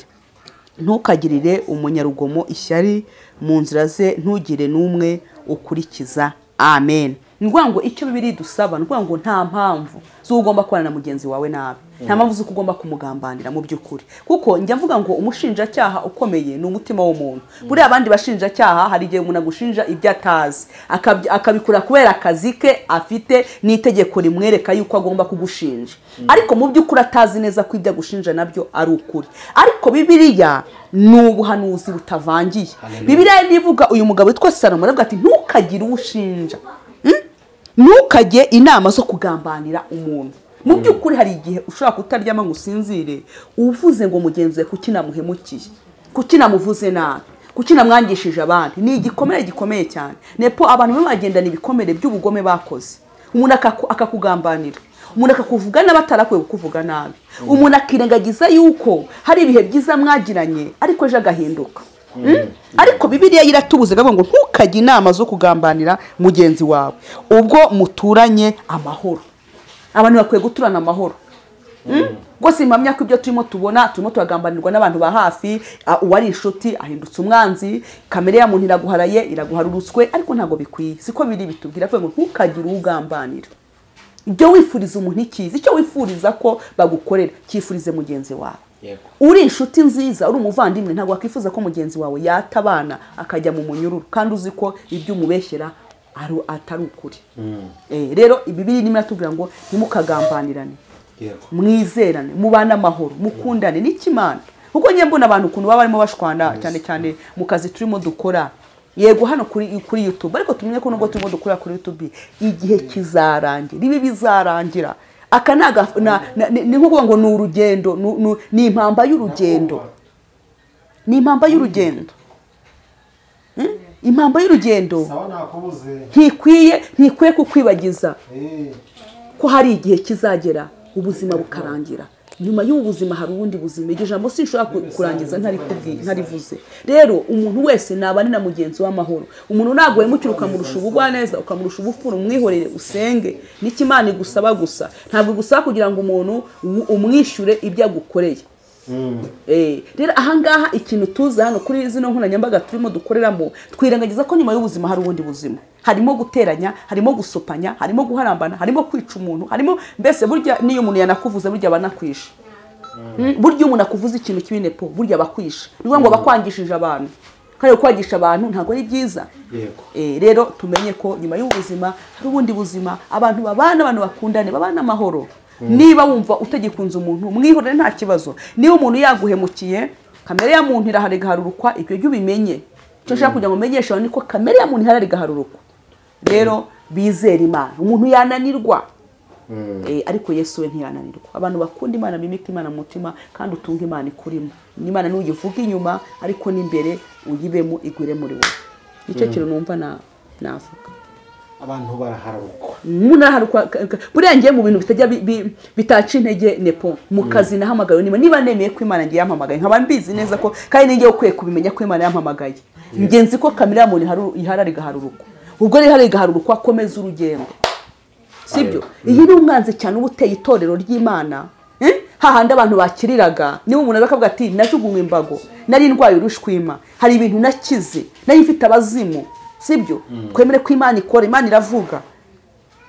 Ntukagirire umunyarugomo ishyari mu nzira ze, ntugire n'umwe ukurikiza. Amen. Ngo icyo bibiri dusaba ngo nta mpamvu z'ugomba kubana na mugenzi wawe nabi, nta mpamvu z'uko ugomba kumugambanira mu by'ukuri, kuko njya mvuga ngo umushinjacyaha ukomeye ni umutima w'umuntu. Buri abandi bashinjacyaha hari igihe umuntu agushinja ibyo atazi akabikora kubera akazi ke afite n'itegeko rimwereka yuko agomba kugushinja, ariko mu by'ukuri atazi neza ko ibyo agushinja nabyo ari ukuri. Ariko Bibiliya ni ubuhanuzi butavangiye. Bibiliya nivuga uyu mugabo witwa Salomo aravuga ati ntukagire uwushinja, ntukajye inama zo kugambanira umuntu. Mu by'ukuri hari igihe ushobora kutaryama ngo usinzire uvuze ngo mugenzi we kuki namuhemukiye, kuki namuvuze nabi, kuki namwangishije abandi. Ni gikomeye cyane. Nepo abantu bamwe bagendana ibikomere by'ubugome bakoze. Umuntu akakugambanira, umuntu akakuvuga n'abatarakwiye kukuvuga nabi, umuntu akirengagiza yuko hari ibihe byiza mwagiranye ariko ejo agahinduka. Ariko Bibiliya iratubuze ngo ntukajye inama zo kugambanira mugenzi wawe ubwo muturanye amahoro. Abantu bakwiye guturana amahoro. Gose impamya ko ibyo turimo turagambanirwa n'abantu ba hafi. Uwari inshuti ahindutse umwanzi, kamere ya muntu iraguharurutswe, ariko ntago bikwiye. Siko biri bitubwira ngo ntukagire ugambanira. Ibyo wifuriza umuntu ikizi, icyo wifuriza ko bagukorera cyifurize mugenzi wawe. Uri inshuti nziza, uri umuvandimwe, ntabwo wakifuza ko mugenzi wawe yatabana akajya mu munyururu kandi uzi ko ibyo umubeshyera atari ukuri. Rero Bibiliya nimwe atubwira ngo ntimukagambanirane, mwizerane, mubane amahoro, mukundane n'Imana. Kuko njye mbona abantu ukuntu baba barimo bashwana cyane mu kazi turimo dukora. Yego hano kuri YouTube, ariko tumenye ko nubwo turimo dukora kuri YouTube igihe kizarangira, ibi bizarangira. Akanaga ni nkuko ngo ni urugendo, ni impamba y'urugendo. Ni impamba y'urugendo. Impamba y'urugendo ntikwiye kukwibagiza ko hari igihe kizagera ubuzima bukarangira. nyuma y'ubuzima hari ubundi buzima. Iryo jambo sinshobora kurangiza ntarivuze. Rero umuntu wese nabane na mugenzi w'amahoro. Umuntu nagwe mukira ukamurusha ubugwa neza, ukamurusha ubufura, umwihorere, usenge n'ikimana igusaba gusa. Ntabwo gusaba kugira ngo umuntu umwishyure ibyo agukoreye. Rero ahangaha ikintu tuza hano kuri zino nkoranyambaga turimo dukoreramo, twirengagiza ko nyuma y'ubuzima hari ubundi buzima. Harimo guteranya, harimo gusopanya, harimo guharambana, harimo kwica umuntu, harimo mbese burya niyo umuntu yanakuvuze burya banakwisha. Burya umuntu akuvuza ikintu kibinepo burya bakwisha. Niyo ngo bakwangishije abantu. Kandi kwangisha abantu ntago ari byiza. Rero tumenye ko nyuma y'ubuzima hari ubundi buzima, abantu babana, abantu bakundane, babana amahoro. Niba wumva utagikunze umuntu mwihorere nta kibazo. Niba umuntu yaguhemukiye, kamere ya muntu irahari gaharurukwa, ibyo byo bimenye. Cyo nshaka kugira ngo menyeshe abantu ko kamere ya muntu irahari gaharurukwa. Rero bizera Imana. Umuntu yananirwa. Ariko Yesu we ntiyananirwa. Abantu bakunda Imana, bimika Imana mu mutima kandi utunga Imana ikurimo. Imana n'uyivuga inyuma ariko n'imbere uyibemo igwire muri wowe. Nicyo kintu numva navuga. Abantu baraharukwa. Munaharukwa burengeye mu bintu bitajya bitaca intege nepo mu kazi nahamagaye. Niba nemeye ko Imana ngiye yampamagaye, nkaba mbizi neza ko kandi ningiye ukwiye kubimenya ko Imana yampamagaye. Ngenzi ko kamera y'umuntu iharari gaharurukwa. Ubwo rero hari gaharurukwa akomeza urugendo. Sibyo? Iyi ni umwanzi cyane ubuteye itorero ry'Imana. Hahandi abantu bakiriraga, niba umuntu akavuga ati najugunywe imbago, nari ndwaye urushwima, hari ibintu nakize, nari mfite abazimu. Sibyo? Kwemere ko Imana ikora, Imana iravuga.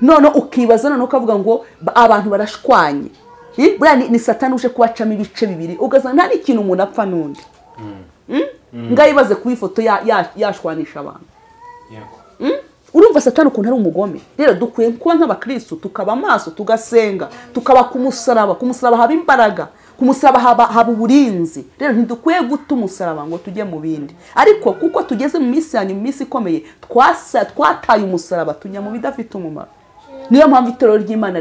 None ukibaza none ukavuga ngo abantu barashwanye. Buriya ni Satani uje kubacamo ibice bibiri, ugaza nta n'ikintu umuntu apfa n'undi. Ngayibaze ku ifoto yashwanisha abantu. Urumva Satani ukuntu ari umugome. Rero dukwiye kuba nk'abakristo tukaba amaso, tugasenga, tukaba ku musaraba haba imbaraga, ku musaraba haba uburinzi. Rero ntidukwiye guta umusaraba ngo tujye mu bindi. Ariko kuko tugeze mu minsi yanyu, mu minsi ikomeye, twataye umusaraba tujya mu bidafite umumaro. Niyo mpamvu itorero ry'Imana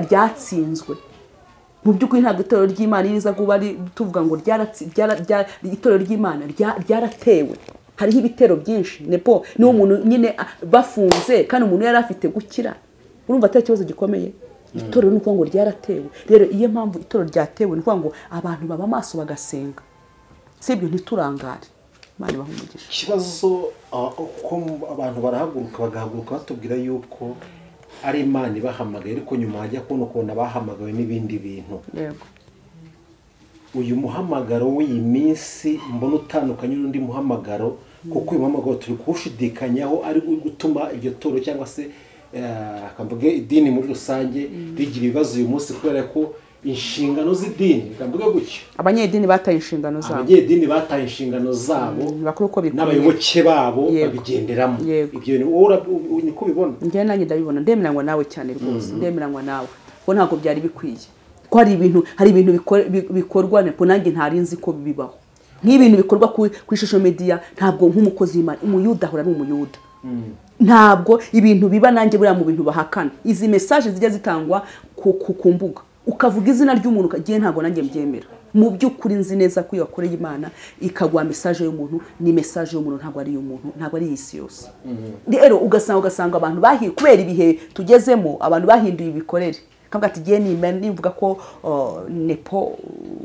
ryatsinzwe. Mu by'ukuri ntabwo itorero ry'Imana riza kuba tuvuga ngo itorero ry'Imana ryaratewe. Hariho ibitero byinshi nepo ni umuntu nyine bafunze kandi umuntu yari afite gukira. Urumva atari ikibazo gikomeye. Itorero nuko ngo ryaratewe. Rero iyo mpamvu itorero ryatewe nuko ngo abantu baba maso bagasenga. Sibyo ntiturangare. Imana bahumugisha. Ikibazo ko abantu barahaguruka bagahaguruka batubwira yuko ari Imana ibahamagaye ariko nyuma hajya kubona bahamagawe n'ibindi bintu. Yego. Uyu muhamagaro w'iyi minsi mbona utandukanye n'undi muhamagaro kuko uyu muhamagaro turi kuwushidikanyaho ari gutuma iryo toro cyangwa se akambuge idini muri rusange rigira ibibazo uyu munsi kubera ko inshingano z'idini akambuge gutyo abanyedini bataye inshingano zabo abanyedini bataye inshingano zabo n'abayoboke babo babigenderamo ibyo ni ko bibona njye nanjye ndabibona ndemeranywa nawe cyane rwose ndemeranywa nawe ko ntabwo byari bikwiye ko hari ibintu bikorwa nepo nanjye ntarinzi ko bibaho nk'ibintu bikorwa ku social media ntabwo nk'umukozi w'Imana umuyuda ahora n'umuyuda ntabwo ibintu biba nanjye buriya mu bintu bahakana izi message zijya zitangwa ku mbuga ukavuga izina ry'umuntu kagiye ntabwo nanjye mbyemera mu by'ukuri nzi neza ko yakoreye Imana ikagwa message y'umuntu ni message y'umuntu ntabwo ari y'umuntu ntabwo ari isi yose rero ugasanga abantu bahiye kubera ibihe tugezemo abantu bahinduye ibikorere kanga ati giye nivuga ko nepo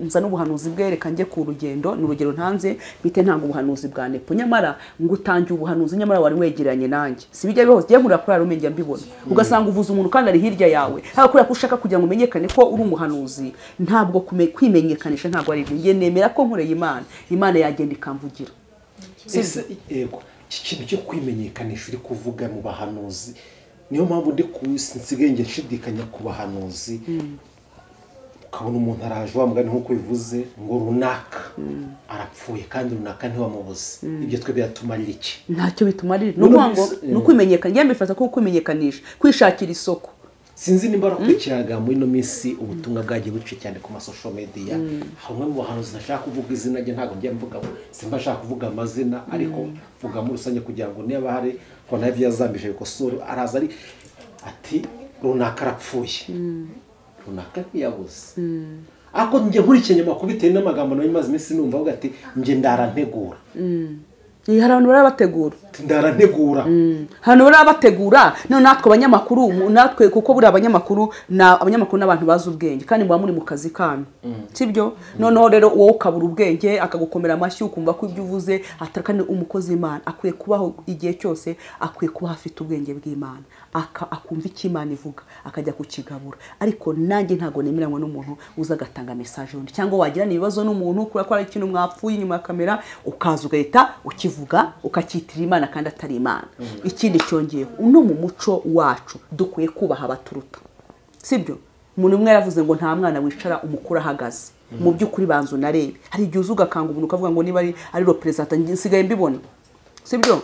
nza n'ubuhanuzi bwereka nge ku rugendo n'urugero ntanze bite ntanga ubuhanuzi bwa nepo nyamara ngutangiye ubuhanuzi nyamara wari wegeranye nanjye sibijya biho giye nkura kuri arumenge mbibona ugasanga uvuza umuntu kandi ari hirya yawe haka kuri kushaka kugira ngo umenyekane ko uri umuhanuzi ntabwo kwimenyekanisha ntabwo ari nge nemera ko nkoreye Imana yagenda ikamvugira yego ikintu cyo kwimenyekanisha uri kuvuga mu bahanuzi niyo mpamvu ndi kusinsigaye nge nshidikanya ku bahanuzi ukabona umuntu araje wamugani nkuko bivuze ngo runaka arapfuye kandi runaka ntiwamubuze ibyo twe byatumarira iki ntacyo bitumarira no kwimenyekana ngiye mbifata ko kwimenyekanisha kwishakira isoko sinzi nimba rakwikiraga muri no minsi ubutumwa bwagiye buce cyane ku social media hamwe mu bahanuzi nashaka kuvuga izina rye ntago ngiye mvuga simba nshaka kuvuga amazina ariko vuga muri rusange kugira ngo niba hari ko nabyo yazambije bikosoro araza ari ati runaka arapfuye runaka ntiyabuze ako ngiye nkurikiye nyuma kubitewe n'amagambo nayo maze iminsi numva avuga ati nge ndarantegura hari abantu barabategura ndarantegura hano barabategura none natwe abanyamakuru natwe kuko buri abanyamakuru n'abantu bazi ubwenge kandi muba muri mu kazi kanyu sibyo noneho rero wowe ukabura ubwenge akagukomera amashyi ukumva ko ibyo uvuze atakane umukozi w'Imana akwiye kubaho igihe cyose akwiye kuba afite ubwenge bw'Imana akumva icyo Imana ivuga akajya kukigabura ariko nanjye ntago nemeranywa n'umuntu uza agatanga message undi cyangwa wagirana ibibazo n'umuntu kuri ko ari ikintu mwapfuye inyuma ya kamera ukaza ugahita ukivuga ukakitira Imana kandi atari Imana ikindi cyongeyeho uno mu muco wacu dukwiye kubaha abaturuta sibyo umuntu umwe yaravuze ngo nta mwana wicara umukuru ahagaze mu by'ukuri banzu narebe hari igihe uzuga kanga umuntu ukavuga ngo niba ari representant nsigaye mbibona sibyo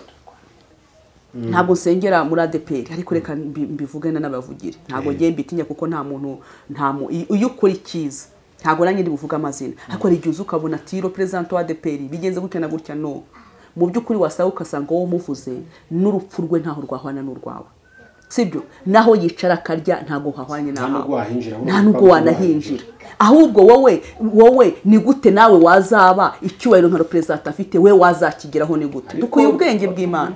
ntabwo nsengera muri ADEPR ariko reka mbivugana n'abavugire ntabwo ngiye mbitinya kuko nta muntu iyo ukora ikiza ntabwo nanjye ndi buvuga amazina ariko hari igihe uzukabona ati representant wa ADEPR bigenze gutya na gutya no mu by'ukuri wasaba ukasanga wowe umuvuze n'urupfu rwe ntaho rwahwana n'urwawe sibyo naho yicara akarya ntago hahwanye naho nta nubwo wanahinjira ahubwo wowe ni gute nawe wazaba icyubahiro nka representant afite we wazakigeraho ni gute dukuye ubwenge bw'Imana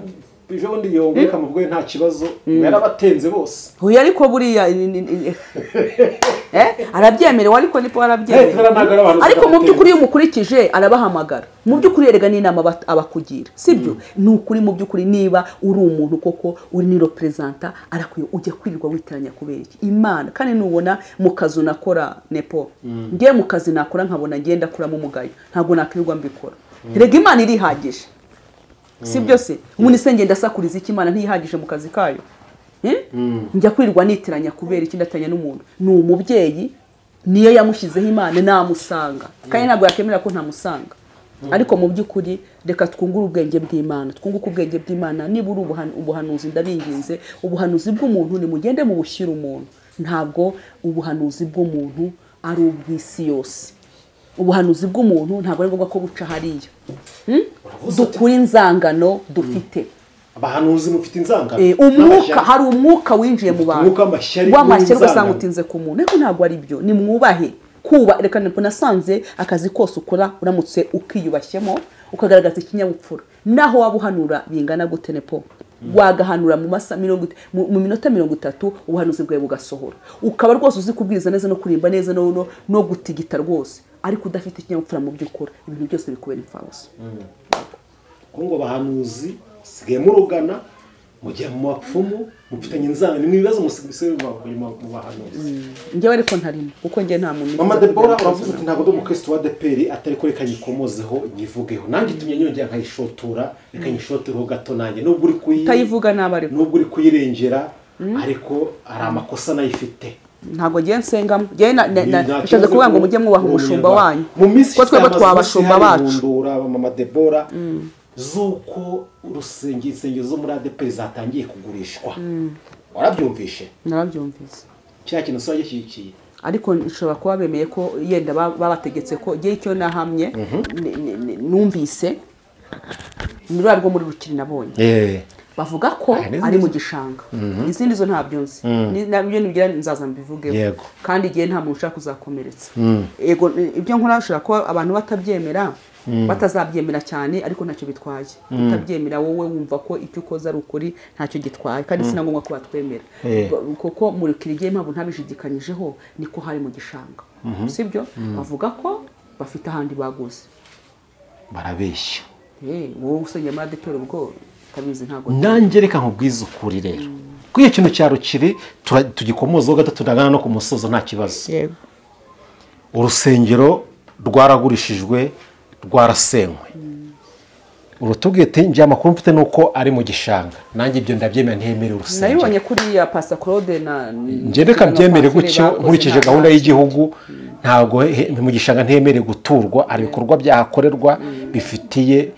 bijo ndi yongeka mu bwe nta kibazo yarabatenze bose huye ariko buriya arabyemerewe ariko nipo arabyemerewe ariko mu by'ukuri umukurikije arabahamagara mu by'ukuri erega n'inama abakugira sibyo ni ukuri mu by'ukuri niba uri umuntu koko uri ni representant arakwiye ujye kwirirwa witiranya kubera iki Imana kandi nubona mu kazi nakora nepo ngiye mu kazi nakora nkabona ngenda kuramo umugayo ntago nakirirwa mbikora erega Imana irihagije sibyo se umuntu isenge ndasakuriza iki Imana ntihagije mu kazi kayo njya kwirirwa nitiranya kubera iki ndatanya n'umuntu ni umubyeyi niyo yamushyizeho Imana namusanga kandi ntabwo yakemera ko ntamusanga ariko mu by'ukuri reka twungure ubwenge bw'Imana twunguke ubwenge bw'Imana niba uri ubuhanuzi ndabinginze ubuhanuzi bw'umuntu ni mugende mu bushyira umuntu ntabwo ubuhanuzi bw'umuntu ari ubw'isi yose ubuhanuzi bw'umuntu ntabwo ari ngombwa ko buca hariya dukura inzangano dufite abahanuzi mufite inzangano umwuka hari umwuka winjiye mu bantu w'amashyari ugasanga utinze ku muntu ariko ntabwo ari byo ni mwubahe kuba reka nasanze akazi kose ukora uramutse ukiyubashyemo ukagaragaza ikinyabupfura naho wabuhanura bingana gute nepo wagahanura mu minota 30 ubuhanuzi bwawe bugasohora ukaba rwose uzi kubwiriza neza no kurimba neza no gutigita rwose ariko udafite ikinyabupfura mu by'ukuri ibintu byose bikubera imfabusa ngo bahanuzi sigaye murugana mugiye mu mapfumu mufitanye inzangano ni ibibazo musigise mu bahanuzi njye ariko ntarimo kuko njye nta muntu Mama Deborah uravuze ati ntabwo ndi umukristo wa ADEPR atari ko reka nyikomozeho nyivugeho nanjye tumye nyongera nkayishotura reka nyishotureho gato nanjye nubwo uri kuyivuga n'abari nubwo uri kuyirengera ariko ari amakosa nayifite ntabwo ngiye nsengamo ngiye nashaje kuvuga ngo mujye mwubaha umushumba wanyu ko twebwe twabashumba bacu Mama Deborah zuko urusengero zo muri ADEPR zatangiye kugurishwa warabyumvishe narabyumvise cya kintu so yashyikiye ariko nshobora kuba bemeye ko yenda babategetse ko gihe cyo nahamye numvise muri rwo muri rukiri nabonye bavuga ko ari mu gishanga izindi zo ntabyo nzi nabyo nibigira nzaza mbivugeho kandi igihe nta muntu ushaka kuzakomeretsa yego ibyo nkora nshobora ko abantu batabyemera batazabyemera cyane ariko ntacyo bitwaye utabyemera wowe wumva ko icyo ukoze ari ukuri ntacyo gitwaye kandi sinagomba ko batwemera kuko muri kirigiye mpamvu ntabishidikanyijeho niko hari mu gishanga sibyo bavuga ko bafite ahandi baguze barabeshya wowe usenge muri ADEPR ubwo tabizi ntago nanjye reka nkubwize ukuri rero kwiye kintu cya rukiri tugikomozaho gato tunagana no ku musozo nta kibazo urusengero rwaragurishijwe rwarasenywe urutubwite njye amakuru mfite nuko ari mu gishanga nanjye ibyo ndabyemera ntemere urusengero nabibonye kuri ya Pastor Claude na njye reka byemere gutyo nkurikije gahunda y'igihugu ntabwo mu gishanga ntemere guturwa ari ibikorwa byahakorerwa bifitiye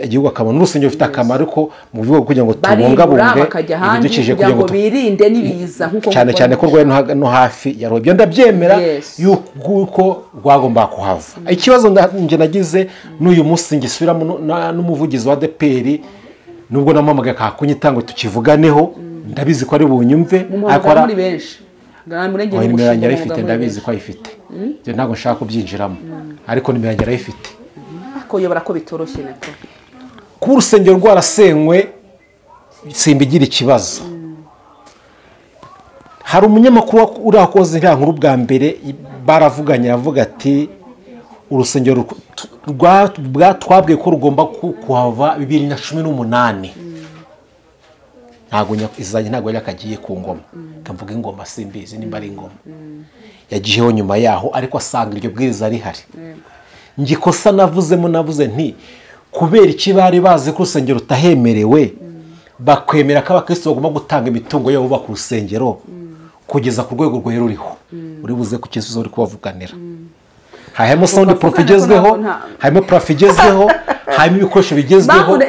igihugu akamaro n'urusengero rufite akamaro ko mu bigo kugira ngo tubungabunge ibidukikije kugira ngo birinde nibiza nkuko cyane cyane ko rwaye no hafi ya Robo ndabyemera yuko rwagomba kuhava ikibazo nje nagize n'uyu munsi ngisubiramo n'umuvugizi wa ADEPR nubwo namamaga kakunyitango tukivuganeho ndabizi ko ari bunyumve akora muri benshi ngamurengera n'umushinga arifite ndabizi ko ayifite je ntago nshaka kubyinjiramo ariko nimerangira ayifite kuyobora ko bitoroshye nako kuba urusengero rwarasenywe simbigira ikibazo. Hari umunyamakuru urakoze nta nkuru bwa mbere baravuganye avuga ati urusengero twabwiye ko rugomba kuhava 2018 ntabwo yakagiye ku ngoma kamvuga ingoma simbizi nimba ari ingoma yagiyeho nyuma yaho ariko asanga iryo bwiriza rihari. Ngikosa navuze nti kubera iki bari bazi ko urusengero rutahemerewe bakwemera ko abakristo bagomba gutanga imitungo yabo bubaka urusengero kugeza ku rwego rwo ruriho uri buze ku kibazo uri kubavuganira. Harimo sound proof igezweho, harimo proof igezweho, harimo ibikoresho bigezweho.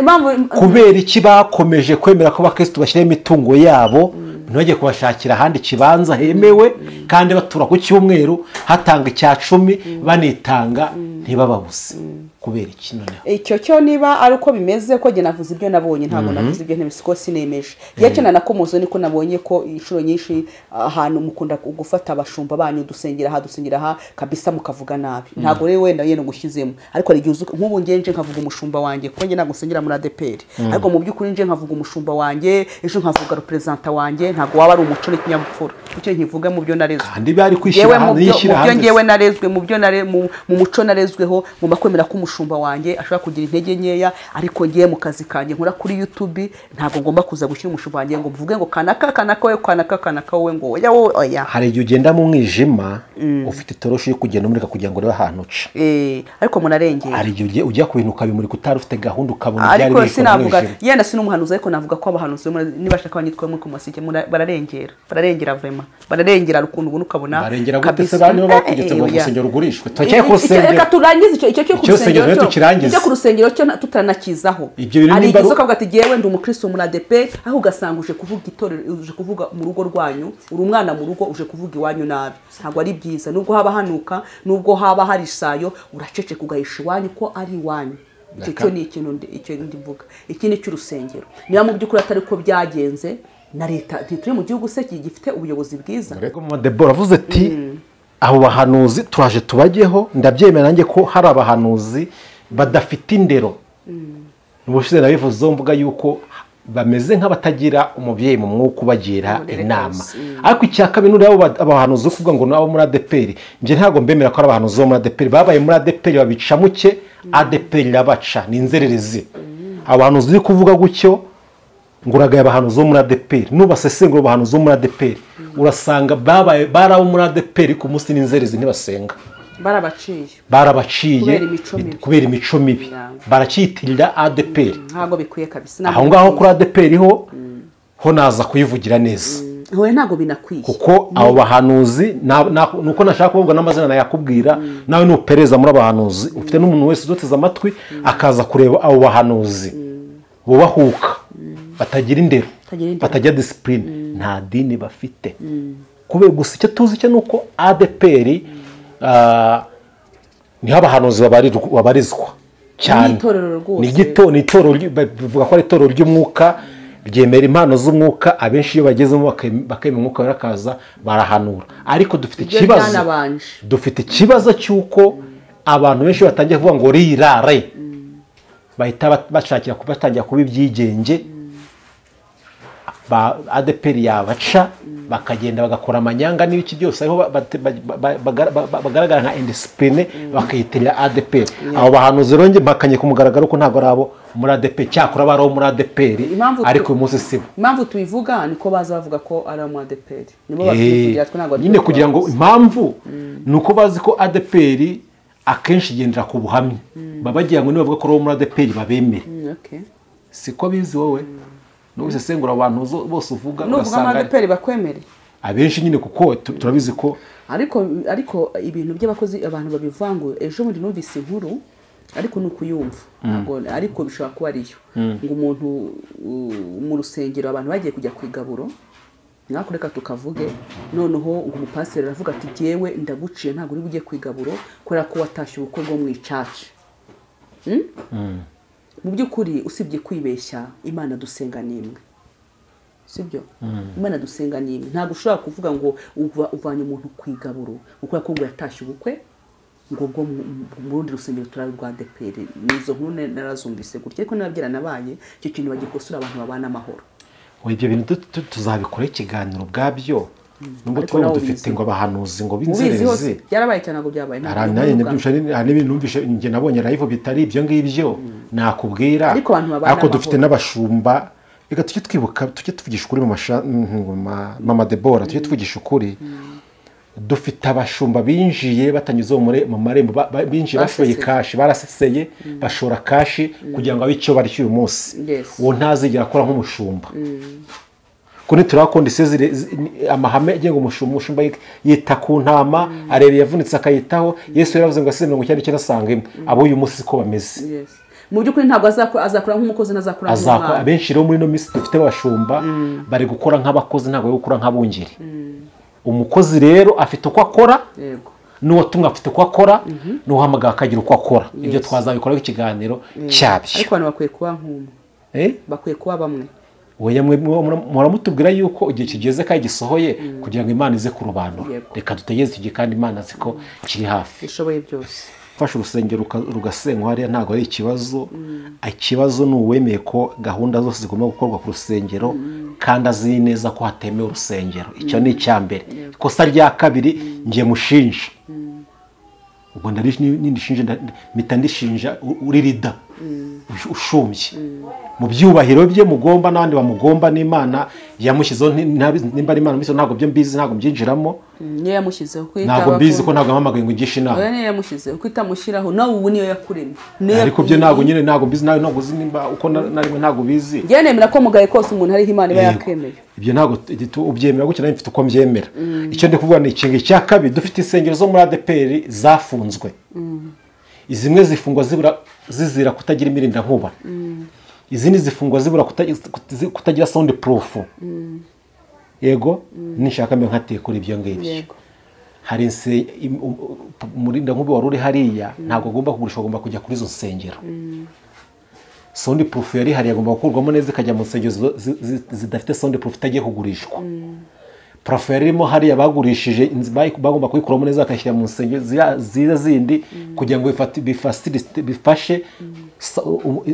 Kubera iki bakomeje kwemera ko abakristo bashyira imitungo yabo ntibajye kubashakira ahandi kibanza hemewe kandi batura ku cyumweru hatanga icya 10 banitanga ntibababuze kubera iki noneho icyo cyo niba ari uko bimeze ko je navuze ibyo nabonye ntabwo navuze ibyo ntibisiko sinemeje yacyo nakomuzo niko nabonye ko inshuro nyinshi ahantu mukunda gufata abashumba banyu dusengera ha kabisa mukavuga nabi ntabwo rero wenda yene gushyizemo ariko ari giuzuka nk'ubu ngenje nkavuga umushumba wanjye ko nge nagusengera muri ADEPR ariko mu by'ukuri nje nkavuga umushumba wanjye ejo nkavuga representa wanjye ntabwo waba ari umuco n'ikinyabupfura icyo nkivuga mu byo narezwe kandi bari kwishira hanze yishira hanze mu byo ngewe narezwe mu byo mu muco narezweho mu makwemera ko umushumba wanjye ashobora kugira intege nkeya ariko ngiye mu kazi kanje nkora kuri YouTube ntabwo ngomba kuza gushyira umushumba wanjye ngo mvuge ngo kanaka we ngo oya hari igihe ugenda mu mwijima ufite itoroshi yo kugenda umurika kugira ngo urebe ahantu uca ariko munarengera hari igihe ujya ku bintu ukabimurika utari ufite gahunda ukabona byari ariko sinavuga yenda sinumuhanuza ariko navuga ko abahanuzi nibashaka abanyitwe mu kumasike bararengera vraiment bararengera rukundu ubuntu ukabona kabisa bani bakugize ngo urusengero rugurishwe twakiye ku rusengero reka turangize icyo cyo ku rusengero cyo tutanakizaho ari igizo kavuga ati giye wenda umukristo muri ADEPR aho ugasanga uje kuvuga itorero uje kuvuga mu rugo rwanyu uri umwana mu rugo uje kuvuga iwanyu nabi ntabwo ari byiza nubwo haba hanuka nubwo haba hari isayo uracece kugahisha iwanyu ko ari iwanyu icyo ni ikintu icyo ndivuga iki ni cy'urusengero niba mu by'ukuri atari ko byagenze na leta turi mu gihugu se gifite ubuyobozi bwiza. Reka mu Debora avuze ati abo bahanuzi turaje tubageho ndabyemera nanjye ko hari abahanuzi badafite indero ubushize nabivuze mvuga yuko bameze nk'abatagira umubyeyi mu mwuka ubagira inama ariko icyaka bintu rero abahanuzi kuvuga ngo nabo muri ADEPR nje ntago mbemera ko ari abahanuzi bo muri ADEPR babaye muri ADEPR babica muke ADEPR rabaca ni inzererezi abahanuzi uri kuvuga gutyo nguragaye abahanuzi bo muri ADEPR nubasesengura abahanuzi bo muri ADEPR urasanga babaye barabo muri ADEPR ku munsi n'inzerezi ntibasenga barabaciye kubera imico mibi baracitirira ADEPR ntago bikuye kabisa aho ngaho kuri ADEPR ho naza kuyivugira neza hoye ntago binakwiye kuko abo bahanuzi nuko nashaka kuvuga n'amazina nayakubwira nawe nupereza muri abahanuzi ufite n'umuntu wese uzoteza amatwi akaza kureba abo bahanuzi bubahuka batagira indero batagira discipline nta dini bafite kubera gusa icyo tuzi cyo nuko ADEPR niho abahanuzi babarizwa cyane ni itorero bivuga ko ari itorero ry'umwuka ryemera impano z'umwuka abenshi iyo bagezemo bakemera umwuka barakaza barahanura ariko dufite ikibazo cy'uko abantu benshi batangiye kuvuga ngo rirare bahita bashakira kubatangira kuba ibyigenge ADEPR yabaca bakagenda bagakora amanyanga n'ibiki byose aho bagaragara nka indiscipline bakayitirira ADEPR abo bahanuzi ronge mpakanye ku mugaragaro ko ntago arabo muri ADEPR cyakora baro muri ADEPR ariko uyu munsi sibo impamvu tubivuga niko baza bavuga ko ari muri ADEPR nibo babivugira twe ntago nyine kugira ngo impamvu nuko bazi ko ADEPR akenshi gendera ku buhamya babagira ngo nibavuga ko ari muri ADEPR babemere siko bizi wowe n'ubise sengura abantu bose uvuga ugasanga ADEPR bakwemere abenshi nyine kuko turabizi ko ariko ibintu by'abakozi abantu babivangu ejo muri numvise inkuru ariko nukuyumva ntago ariko bishobora kuba ariyo ngo umuntu mu rusengero abantu bagiye kujya kwigaburo nakureka tukavuge noneho ngo umupasiteri aravuga ati jewe ndaguciye ntago uri bujye kwigaburo kubera ko watashye ubukwe bwo mu icaci mu by'ukuri usibye kwibeshya Imana dusenga nimwe sibyo Imana dusenga nimwe ntago ushobora kuvuga ngo uvanye umuntu kwigaburo ukora ko ngo yatashye ubukwe ngo bwo mu rundi rusengero turari rwa ADEPR nizo nkuru narazumvise gutya ariko nababwira nabaye icyo kintu bagikosura abantu babana amahoro. Ibyo bintu tuzabikora ikiganiro bwabyo nubwo tuba dufite ngo abahanuzi ngo binzereze byarabaye cyane ngo byabaye hari ibintu numvishe nge nabonye live bitari ibyo ngibyo nakubwira ariko dufite n'abashumba reka tujye twibuka tujye tuvugisha ukuri mu mama Debora tujye tuvugisha ukuri dufite abashumba binjiye batanyuze mu marembo binjiye bashoye kashi baraseseye bashora kashi kugira ngo abicyo bari uyu munsi uwo ntazigera akora nk'umushumba kuni turakondise amahame agenga umushumba yita ku ntama arebe yavunitse akayitaho Yesu yaravuze ngo 99 asangemo abo uyu munsi ko bameze mu byukuri ntabwo azakora nk'umukozi nazakora nk'umwana abenshi rero muri no minsi dufite abashumba bari gukora nk'abakozi ntabwo bari gukora nk'abungeri umukozi rero afite uko akora n'uwo tumwe afite uko akora n'uhamagara akagira uko akora ibyo twazabikora ikiganiro cyabyo ariko abantu bakwiye kuba nk'umwe bakwiye kuba bamwe oya muramutubwira yuko igihe kigeze kandi gisohoye kugira ngo Imana ize kurubanura reka dutegeze igihe kandi Imana ziko kiri hafi ishoboye byose fasha urusengero rugasenywa hariya ntabwo ari ikibazo ni uwemeye ko gahunda zose zigomba gukorwa ku rusengero kandi azi neza ko hatemewe urusengero icyo ni icyambere ikosa rya kabiri ngiye mushinja ubwo ndishinja uri rida ushumbye mu byubahiro bye mugomba n'abandi bamugomba n'Imana yamushyizeho nimba ari Imana mbise ntabwo byo mbizi ntabwo mbyinjiramo niyo yamushyizeho ntabwo mbizi ko ntabwo mpamagaye ngo ngishe inama niyo yamushyizeho ko itamushyiraho nawe ubu niyo yakuremye ariko byo ntabwo nyine ntabwo mbizi nawe ntabwo uzi nimba uko narimwe ntabwo bizi njye nemera ko mugaye kose umuntu hariho Imana iba yakemeye ibyo ntabwo ubyemera gutya nawe mfite uko mbyemera icyo ndi kuvuga ni ikintu cya kabiri dufite insengero zo muri ADEPR zafunzwe izimwe zifungwa zizira kutagira imirinda nkuba izindi zifungwa zibura kutagira sound proof yego nishaka mbe nkateye kuri ibyo ngibyo hari umurinda nkuba waruri hariya ntabwo agomba kugurisha agomba kujya kuri izo nsengero sound proof yari hari agomba gukurwamo neza ikajya mu nsengero zidafite sound proof itagiye kugurishwa prof yarimo hariya bagurishije bagomba kuyikuramo neza akashyira mu nsengero zindi kugira ngo bifashe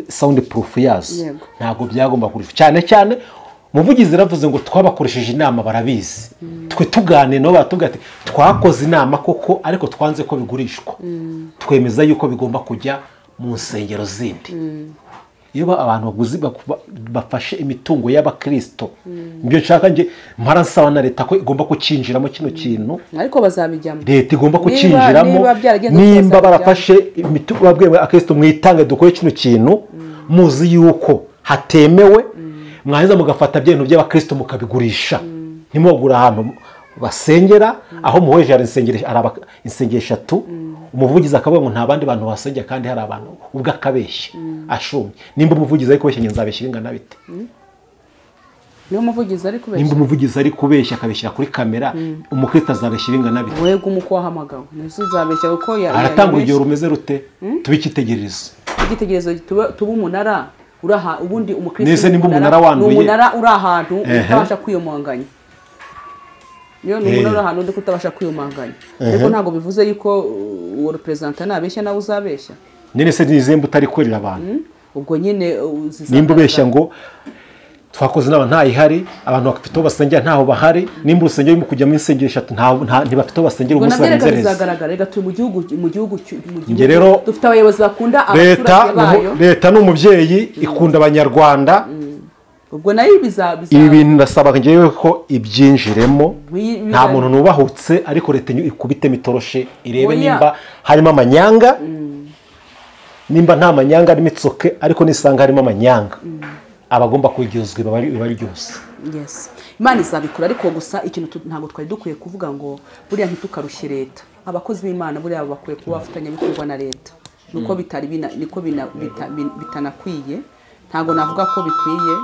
sound proof yazo ntabwo byagomba kurishwa cyane umuvugizi yaravuze ngo twabakoresheje inama barabizi twe tugane no batubwira ati twakoze inama koko ariko twanze ko bigurishwa twemeza yuko bigomba kujya mu nsengero zindi iyo abantu bafashe imitungo y'abakristo ibyo nshaka nge mparansaba na leta ko igomba kucinjiramo kino kintu ariko bazabijyamo leta igomba kucinjiramo nimba barafashe imitungo babwiye akristo mwitange dukore kino kintu muzi yuko hatemewe mwahiza mugafata bya bintu by'abakristo mukabigurisha ntimugura ahantu basengera aho muhoje ari insengero 3 umuvugizi akavuga ngo nta bandi bantu basengera kandi hari abantu ubwo akabeshya ashumye nimba umuvugizi ari kubeshya nzabeshya ingana bite niyo umuvugizi ari kubeshya nimba umuvugizi ari kubeshya akabeshya kuri kamera umukristo azabeshya ingana bite wego umuko wahamagawe nese uzabeshya uko aratanga urugero rumeze rute tubikitegerezo igitegerezo tuba umunara uraha ubundi umukristo nese nimba umunara wanduye umunara uri ahantu utabasha kwiyomanganya niyo umunara ahantu ndi kutabasha kwiyomanganya ariko ntabwo bivuze yuko uwo representa nabeshya nawe uzabeshya nene se nizembe utari korera abantu ubwo nyine nimba ubeshya ngo twakoze n'aba ntayihari abantu bafite basengera ntaho bahari nimba urusengero mu kujya mu insengero 3 ntibafite basengera umunsi banzereza bizagaragara rega turi mu gihugu dufite abayobozi bakunda abaturage bayo leta n'umubyeyi ikunda abanyarwanda ubwo nayo ibi bintu ndasaba ngewe ko ibyinjiremo nta muntu nubahutse ariko leta ikubite mitoroshe irebe nimba harimo amanyanga nimba nta manyanga ari mitsoke ariko nisanga harimo amanyanga abagomba kwigizwa bari ryose yes Imana izabikura ariko gusa ikintu ntabwo twari dukwiye kuvuga ngo buriya ntitukarushye leta abakozi b'Imana buriya bakwiye kuba bafatanya bikorwa na leta nuko bitari niko bitanakwiye ntabwo navuga ko bikwiye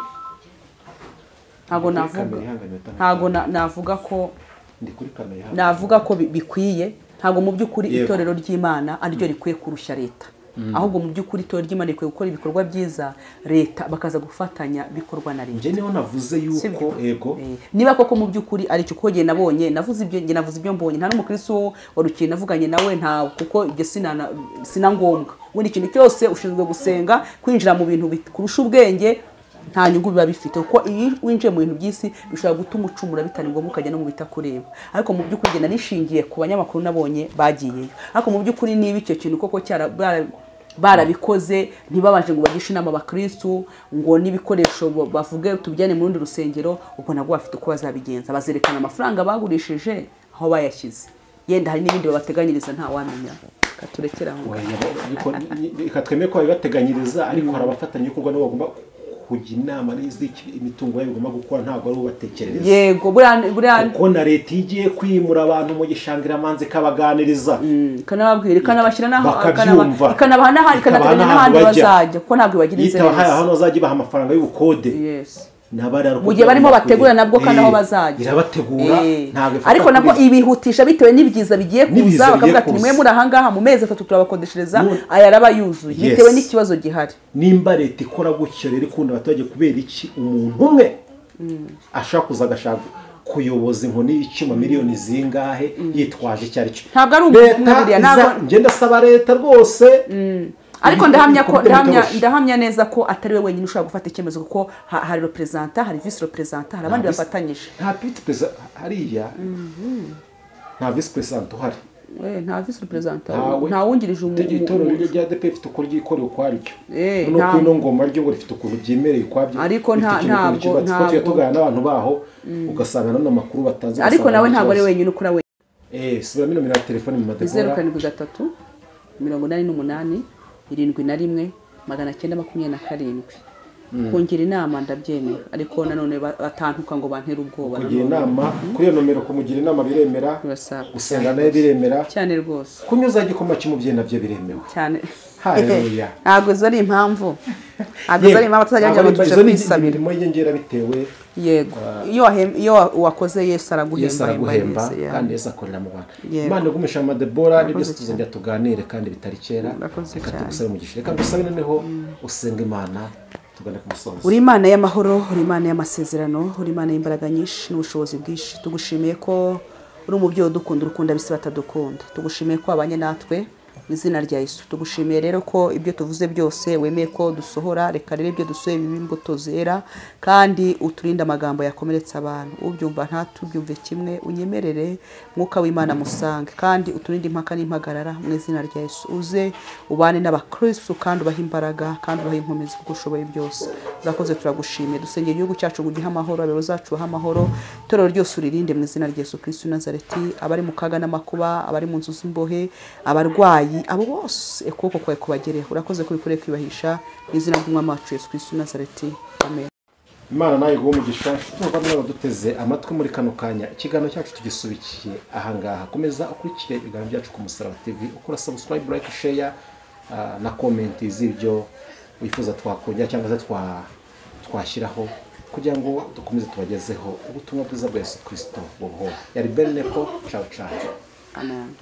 navuga ko bikwiye ntabwo mu by'ukuri itorero ry'Imana ariryo rikwiye kurusha leta ahubwo mu by'ukuri itorero ry'Imana rikwiye gukora ibikorwa byiza leta bakaza gufatanya bikorwa na leta. nje niho navuze yuko ego niba koko mu by'ukuri ari cyo kogiye nabonye navuze ibyo mbonye nta n'umukristo warukiye navuganye nawe nta kuko ibyo sina ngombwa ubundi ikintu cyose ushinzwe gusenga kwinjira mu bintu kurusha ubwenge nta nyungu biba bifite kuko iyo winjiye mu bintu by'isi bishobora gutuma ucumura bitari ngombwa ukajya no mu bitakureba ariko mu by'ukuri genda nishingiye ku banyamakuru nabonye bagiyeyo ariko mu by'ukuri niba icyo kintu koko barabikoze ntibabanje ngo bagishe inama abakristo ngo n'ibikoresho bavuge tubijyane mu rundi rusengero ubwo nabwo bafite uko bazabigenza bazerekana amafaranga bagurishije aho bayashyize yenda hari n'ibindi babateganyiriza nta wamenya katurekera aho ikatwemeye ko babibateganyiriza ariko hari abafatanyabikorwa nabo bagomba kujya inama n'iziki imitungo yabo igomba gukora ntabwo ari ubatekerereza yego buriya kuko na leta igiye kwimura abantu mu gishangira manze kabaganiriza kanababwira ikanabashyira naho ikanabaha n'ahandi bazajya kuko ntabwo ibagirize neza aho bazajya baha amafaranga y'ubukode mu gihe barimo bategura nabwo kandi aho bazajya irabategura ariko nabwo ibihutisha bitewe n'ibyiza bigiye kuza bakavuga ati nimwe muri ahangaha mu mezi 3 turabakodeshereza aya araba yuzuye bitewe n'ikibazo gihari nimba leta ikora gutyo rero ikunda abaturage kubera iki umuntu umwe ashaka kuza agashaka kuyoboza inkoni y'icuma miliyoni zingahe yitwaje icyo ari cyo ntabwo ari umuburiya ntabwo ngenda saba leta rwose ariko ndahamya neza ko atari we wenyine ushobora gufata icyemezo kuko hari representa hari vice representa hari abandi bafatanyije nta pite president hariya nta vice president uhari nta vice representa nta wungirije itorero rya ADEPR rifite uko ryikorera ukwaryo no kwino ngoma ryo ngo rifite ukuntu byemereye ukwabyo ariko ntabwo tugana n'abantu baho ugasanga none amakuru batanze ariko nawe ntabwo ari wenyine ukura we subira mino telefone mu madebora 07 88 71 927 kungira inama ndabyemera ariko nanone batantuka ngo bantera ubwoba kugira inama kuri iyo nomero kumugira inama biremera gusenga nayo biremera cyane rwose kunyuza igikoma cy'umubyeyi nabyo biremewe cyane haleluya ntabwo zari impamvu tuzajya ngo tuje kwisabira mu yengera bitewe yego iyo wakoze Yesu araguhemba kandi Yesu akorera mu bantu Imana gumisha amadebora nibyo tuzongera tuganire kandi bitari kera reka tugusabe mu gishire reka dusabe noneho usenga Imana tugane ku musozo uri Imana y'amahoro uri Imana y'amasezerano uri Imana y'imbaraga nyinshi n'ubushobozi bwinshi tugushimiye ko uri umubyeyi udukunda urukunda bisi batadukunda tugushimiye ko abanye natwe izina rya Yesu tugushimiye rero ko ibyo tuvuze byose wemeye ko dusohora reka rero ibyo dusoye imbuto zera kandi uturinde amagambo yakomeretsa abantu ubyumva ntatubyumve kimwe unyemerere mwuka w'Imana musange kandi uturinde impaka n'impagarara mu izina rya Yesu uze ubane n'abakristo kandi ubaha imbaraga kandi ubaha inkomezi kuko ushoboye byose urakoze turagushimiye dusengera igihugu cyacu gugiha amahoro abero zacu baha amahoro itorero ryose uririnde mu izina rya Yesu Kristo Nazareti abari mu kaga n'amakuba abari mu nzu z'imbohe abarwayi abo bose ukuboko kwawe kubagereho urakoze ko bikoreye kwibahisha mu izina ry'umwami wacu Yesu Kristo Nazareti amen. Imana nayo guha umugisha twumva mwaba duteze amatwi muri kano kanya ikiganiro cyacu tugisubikiye ahangaha komeza ukurikire ibiganiro byacu ku Musaraba TV ukora subscribe like share na comment z'ibyo wifuza twakongera cyangwa se twashyiraho kugira ngo dukomeze tubagezeho ubutumwa bwiza bwa Yesu Kristo buho yari Beneko ciao ciao amen.